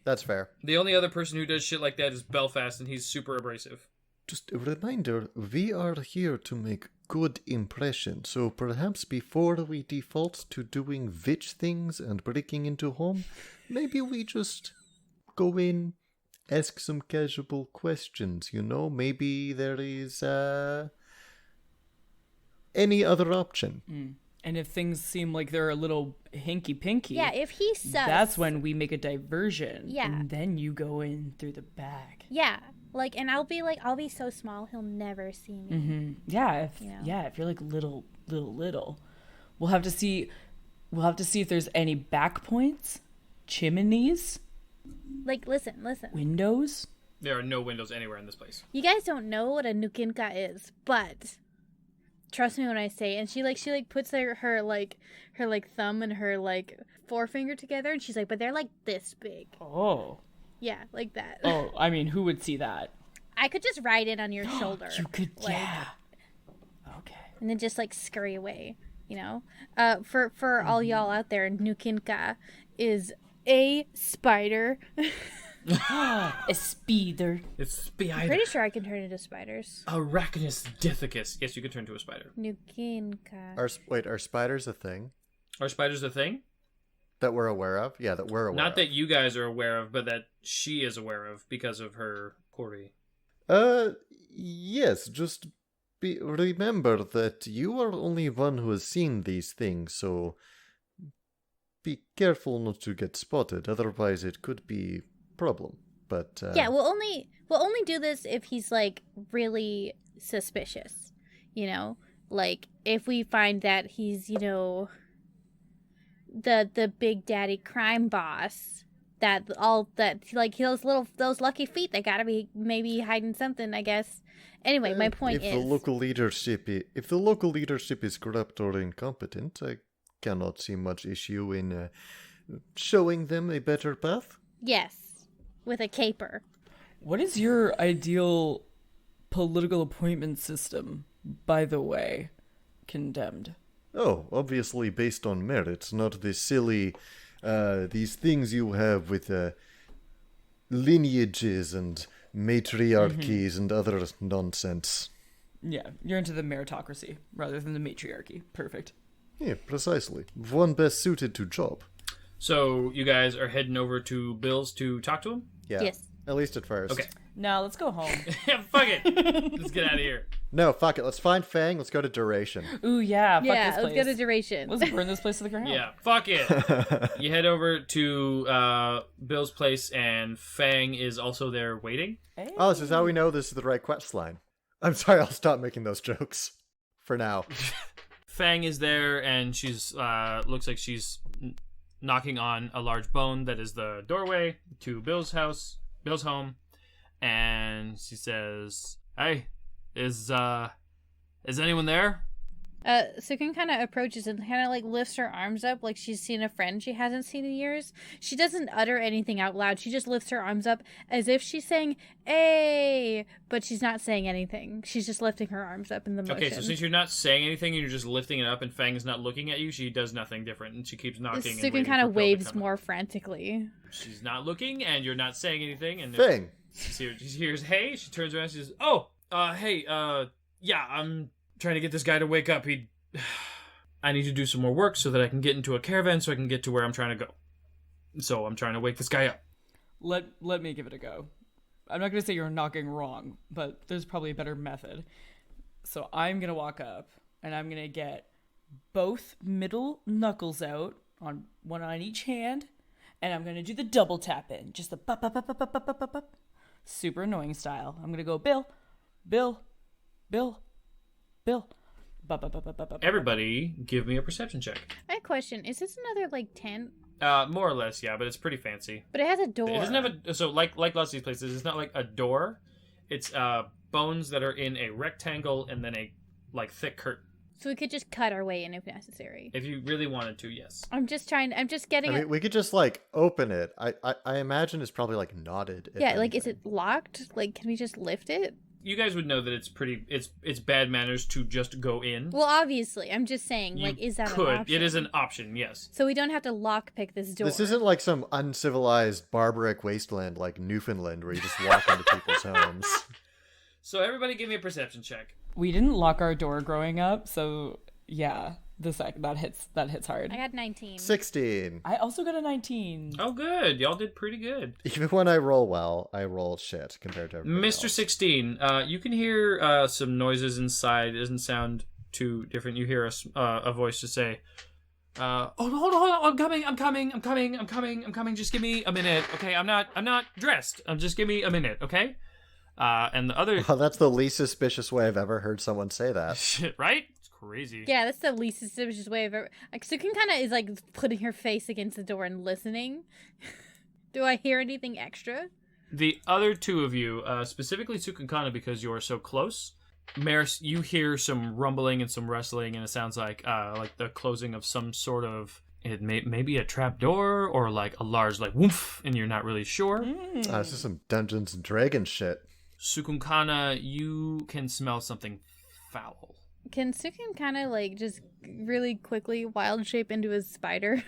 That's fair. The only other person who does shit like that is Belfast, and he's super abrasive. Just a reminder, we are here to make good impression, so perhaps before we default to doing witch things and breaking into home, maybe we just go in, ask some casual questions, maybe there is any other option. And if things seem like they're a little hinky-pinky, Yeah, if he sucks. that's when we make a diversion. Yeah. And then you go in through the back. Yeah. And I'll be so small he'll never see me. Mm-hmm. Yeah, if you're like little, we'll have to see if there's any back points, chimneys, Listen. windows. There are no windows anywhere in this place. You guys don't know what a nukinka is, but trust me when I say. And she puts her thumb and her forefinger together, and she's like, but they're like this big. Oh. Yeah, like that. Oh, I mean, who would see that? I could just ride it on your shoulder. You could, yeah. Okay. And then just scurry away, For all y'all out there, nukinka is a spider. A speeder. It's spider. I'm pretty sure I can turn into spiders. Arachnus dithicus. Yes, you can turn to a spider. Nukinka. Are spiders a thing Are spiders a thing? that we're aware of? Yeah, that we're aware Not of. that you guys are aware of, but that she is aware of because of her Corey. Yes, just remember that you are only one who has seen these things, so be careful not to get spotted, otherwise it could be problem. But Yeah, we'll only do this if he's really suspicious. If we find that he's, the big daddy crime boss, those lucky feet, they gotta be maybe hiding something, I guess. Anyway, my point if is, the local leadership is corrupt or incompetent, I cannot see much issue in showing them a better path. yes, with a caper. What is your ideal political appointment system, by the way, Condemned? Oh, obviously based on merits, not the silly, these things you have with lineages and matriarchies and other nonsense. Yeah, you're into the meritocracy rather than the matriarchy. Perfect. Yeah, precisely. One best suited to job. So you guys are heading over to Bill's to talk to him? Yeah. Yes. At least at first. Okay. No, let's go home. Yeah, fuck it. Let's get out of here. No, fuck it. Let's find Fang. Let's go to Duration. Ooh, yeah. Fuck Yeah, this let's place. go to Duration. Let's burn this place to the ground. Yeah, fuck it. You head over to Bill's place, and Fang is also there waiting. Hey. Oh, this is how we know this is the right quest line. I'm sorry, I'll stop making those jokes. For now. Fang is there, and she's looks like she's knocking on a large bone that is the doorway to Bill's home, and she says, "Hey, is anyone there?" Cukunkana approaches and kind of like lifts her arms up like she's seen a friend she hasn't seen in years. She doesn't utter anything out loud. She just lifts her arms up as if she's saying, "Hey," but she's not saying anything. She's just lifting her arms up in the motion. Okay, so since you're not saying anything and you're just lifting it up and Fang is not looking at you, she does nothing different, and she keeps knocking and waiting Cukunkana for Bill to waves come more frantically. up. She's not looking, and you're not saying anything, and Fang. she hears, "Hey," she turns around and she says, "Oh, hey, yeah, I'm trying to get this guy to wake up. I need to do some more work so that I can get into a caravan so I can get to where I'm trying to go. So I'm trying to wake this guy up." Let me give it a go. I'm not gonna say you're knocking wrong, but there's probably a better method. So I'm gonna walk up and I'm gonna get both middle knuckles out, on one on each hand, and I'm gonna do the double tap in, just the bup, bup, bup, bup, bup, bup, bup, bup. Super annoying style. I'm gonna go Bill, Bill, Bill, Bill. Bup, bup, bup, bup, bup, bup. Everybody, give me a perception check. I have a question. Is this another like tent? More or less, yeah, but it's pretty fancy. But it has a door. It doesn't have a, so like lots of these places, it's not like a door. It's bones that are in a rectangle and then a like thick curtain. So we could just cut our way in if necessary. If you really wanted to, yes. I'm just getting I mean, we could just like open it. I imagine it's probably like knotted. if Yeah, like is anything. it locked? Like can we just lift it? You guys would know that it's bad manners to just go in. Well, obviously. I'm just saying, You like, is that could. an option? It is an option, yes. So we don't have to lockpick this door. This isn't like some uncivilized barbaric wasteland like Newfoundland where you just walk into people's homes. So everybody give me a perception check. We didn't lock our door growing up, so yeah, that hits hard. I got 19. 16. I also got a 19. Oh, good. Y'all did pretty good. Even when I roll well, I roll shit compared to everybody Mr. else. 16, you can hear some noises inside. It doesn't sound too different. You hear a voice just say, "Oh, hold on, I'm coming. Just give me a minute, okay? I'm not dressed. Just give me a minute, okay?" And the other Oh, that's the least suspicious way I've ever heard someone say that. shit, right? It's crazy. Yeah, that's the least suspicious way I've ever... Like, Cukunkana is, like, putting her face against the door and listening. Do I hear anything extra? The other two of you, specifically Cukunkana, because you are so close, Meris, you hear some rumbling and some rustling, and it sounds like the closing of some sort of... It may be a trap door or like a large like woof, and you're not really sure. This is some Dungeons and Dragons shit. Cukunkana, you can smell something foul. Can Cukunkana, like, just really quickly wild shape into a spider?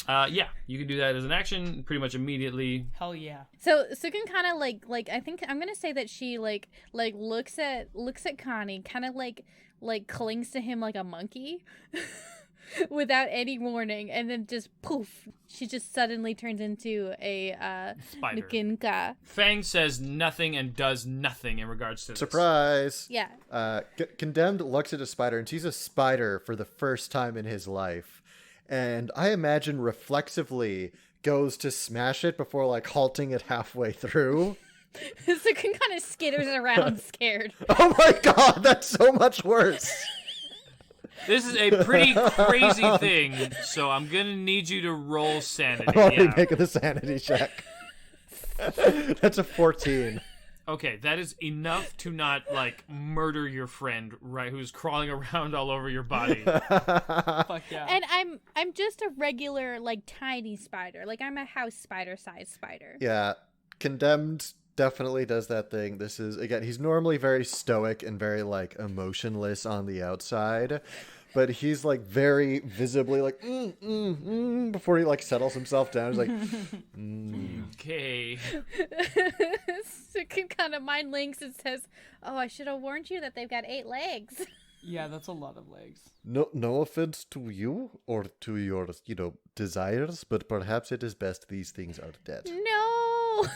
Yeah, you can do that as an action pretty much immediately. Hell yeah. So Cukunkana, like I think I'm gonna say that she like looks at Connie, kind of like clings to him like a monkey. Without any warning, and then just poof, she just suddenly turns into a Spider. Nukinka. Fang says nothing and does nothing in regards to this. Surprise! Yeah. Condemned looks at a spider and sees a spider for the first time in his life. And I imagine reflexively goes to smash it before like halting it halfway through. Cukunkana skitters around scared. Oh my god, that's so much worse! This is a pretty crazy thing, so I'm gonna need you to roll sanity. I'm already Yeah. making the sanity check. That's a 14. Okay, that is enough to not like murder your friend, right? Who's crawling around all over your body. Fuck yeah. And I'm just a regular like tiny spider. Like I'm a house spider sized spider. Yeah, Condemned definitely does that thing. This is, again, he's normally very stoic and very like emotionless on the outside, but he's like very visibly like before he like settles himself down. He's like Okay. Cukunkana mind links and says, "Oh, I should have warned you that they've got 8 legs." Yeah, that's a lot of legs. no offense to you or to your desires, but perhaps it is best these things are dead. No.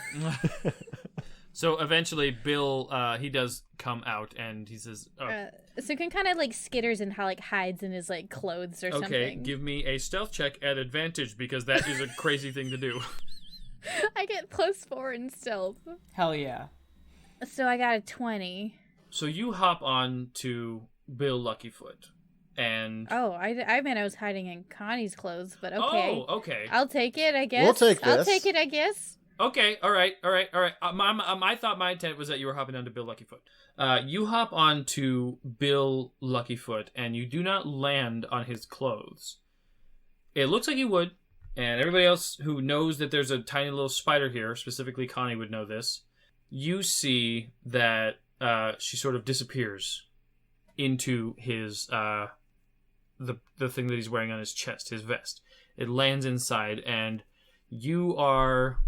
So eventually, Bill, he does come out, and he says, Cukunkana like skitters and hides in his like clothes or something. Okay, give me a stealth check at advantage, because that is a crazy thing to do. I get +4 in stealth. Hell yeah. So I got a 20. So you hop on to Bill Luckyfoot, and... Oh, I meant I was hiding in Connie's clothes, but okay. Oh, okay. I'll take it, I guess. We'll take this. I'll take it, I guess. Okay, all right. I thought my intent was that you were hopping onto Bill Luckyfoot. You hop onto Bill Luckyfoot, and you do not land on his clothes. It looks like you would, and everybody else who knows that there's a tiny little spider here, specifically Connie would know this, you see that she sort of disappears into his, the thing that he's wearing on his chest, his vest. It lands inside, and you are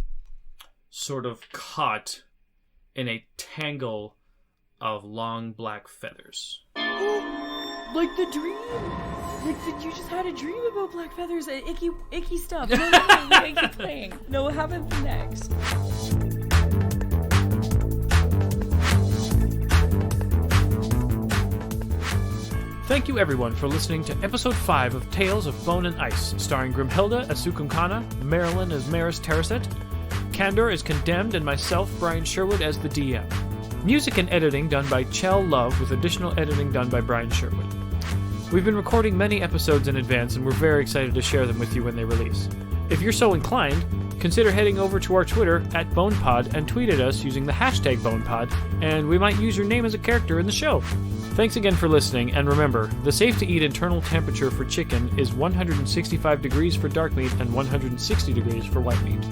sort of caught in a tangle of long black feathers. Like the dream. You just had a dream about black feathers and icky stuff. No, we keep playing. No, what happens next? Thank you everyone for listening to episode 5 of Tales of Bone and Ice, starring Grimhilde as Cukunkana, Marilyn as Meris Terraset, Candor is Condemned, and myself, Brian Sherwood, as the DM. Music and editing done by Chell Love, with additional editing done by Brian Sherwood. We've been recording many episodes in advance, and we're very excited to share them with you when they release. If you're so inclined, consider heading over to our Twitter @BonePod and tweet at us using the hashtag BonePod, and we might use your name as a character in the show. Thanks again for listening, and remember, the safe-to-eat internal temperature for chicken is 165 degrees for dark meat and 160 degrees for white meat.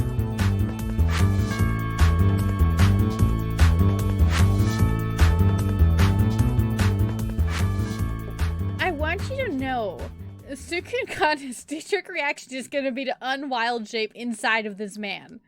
No, Cukunkana's knee-jerk reaction is going to be to unwild shape inside of this man.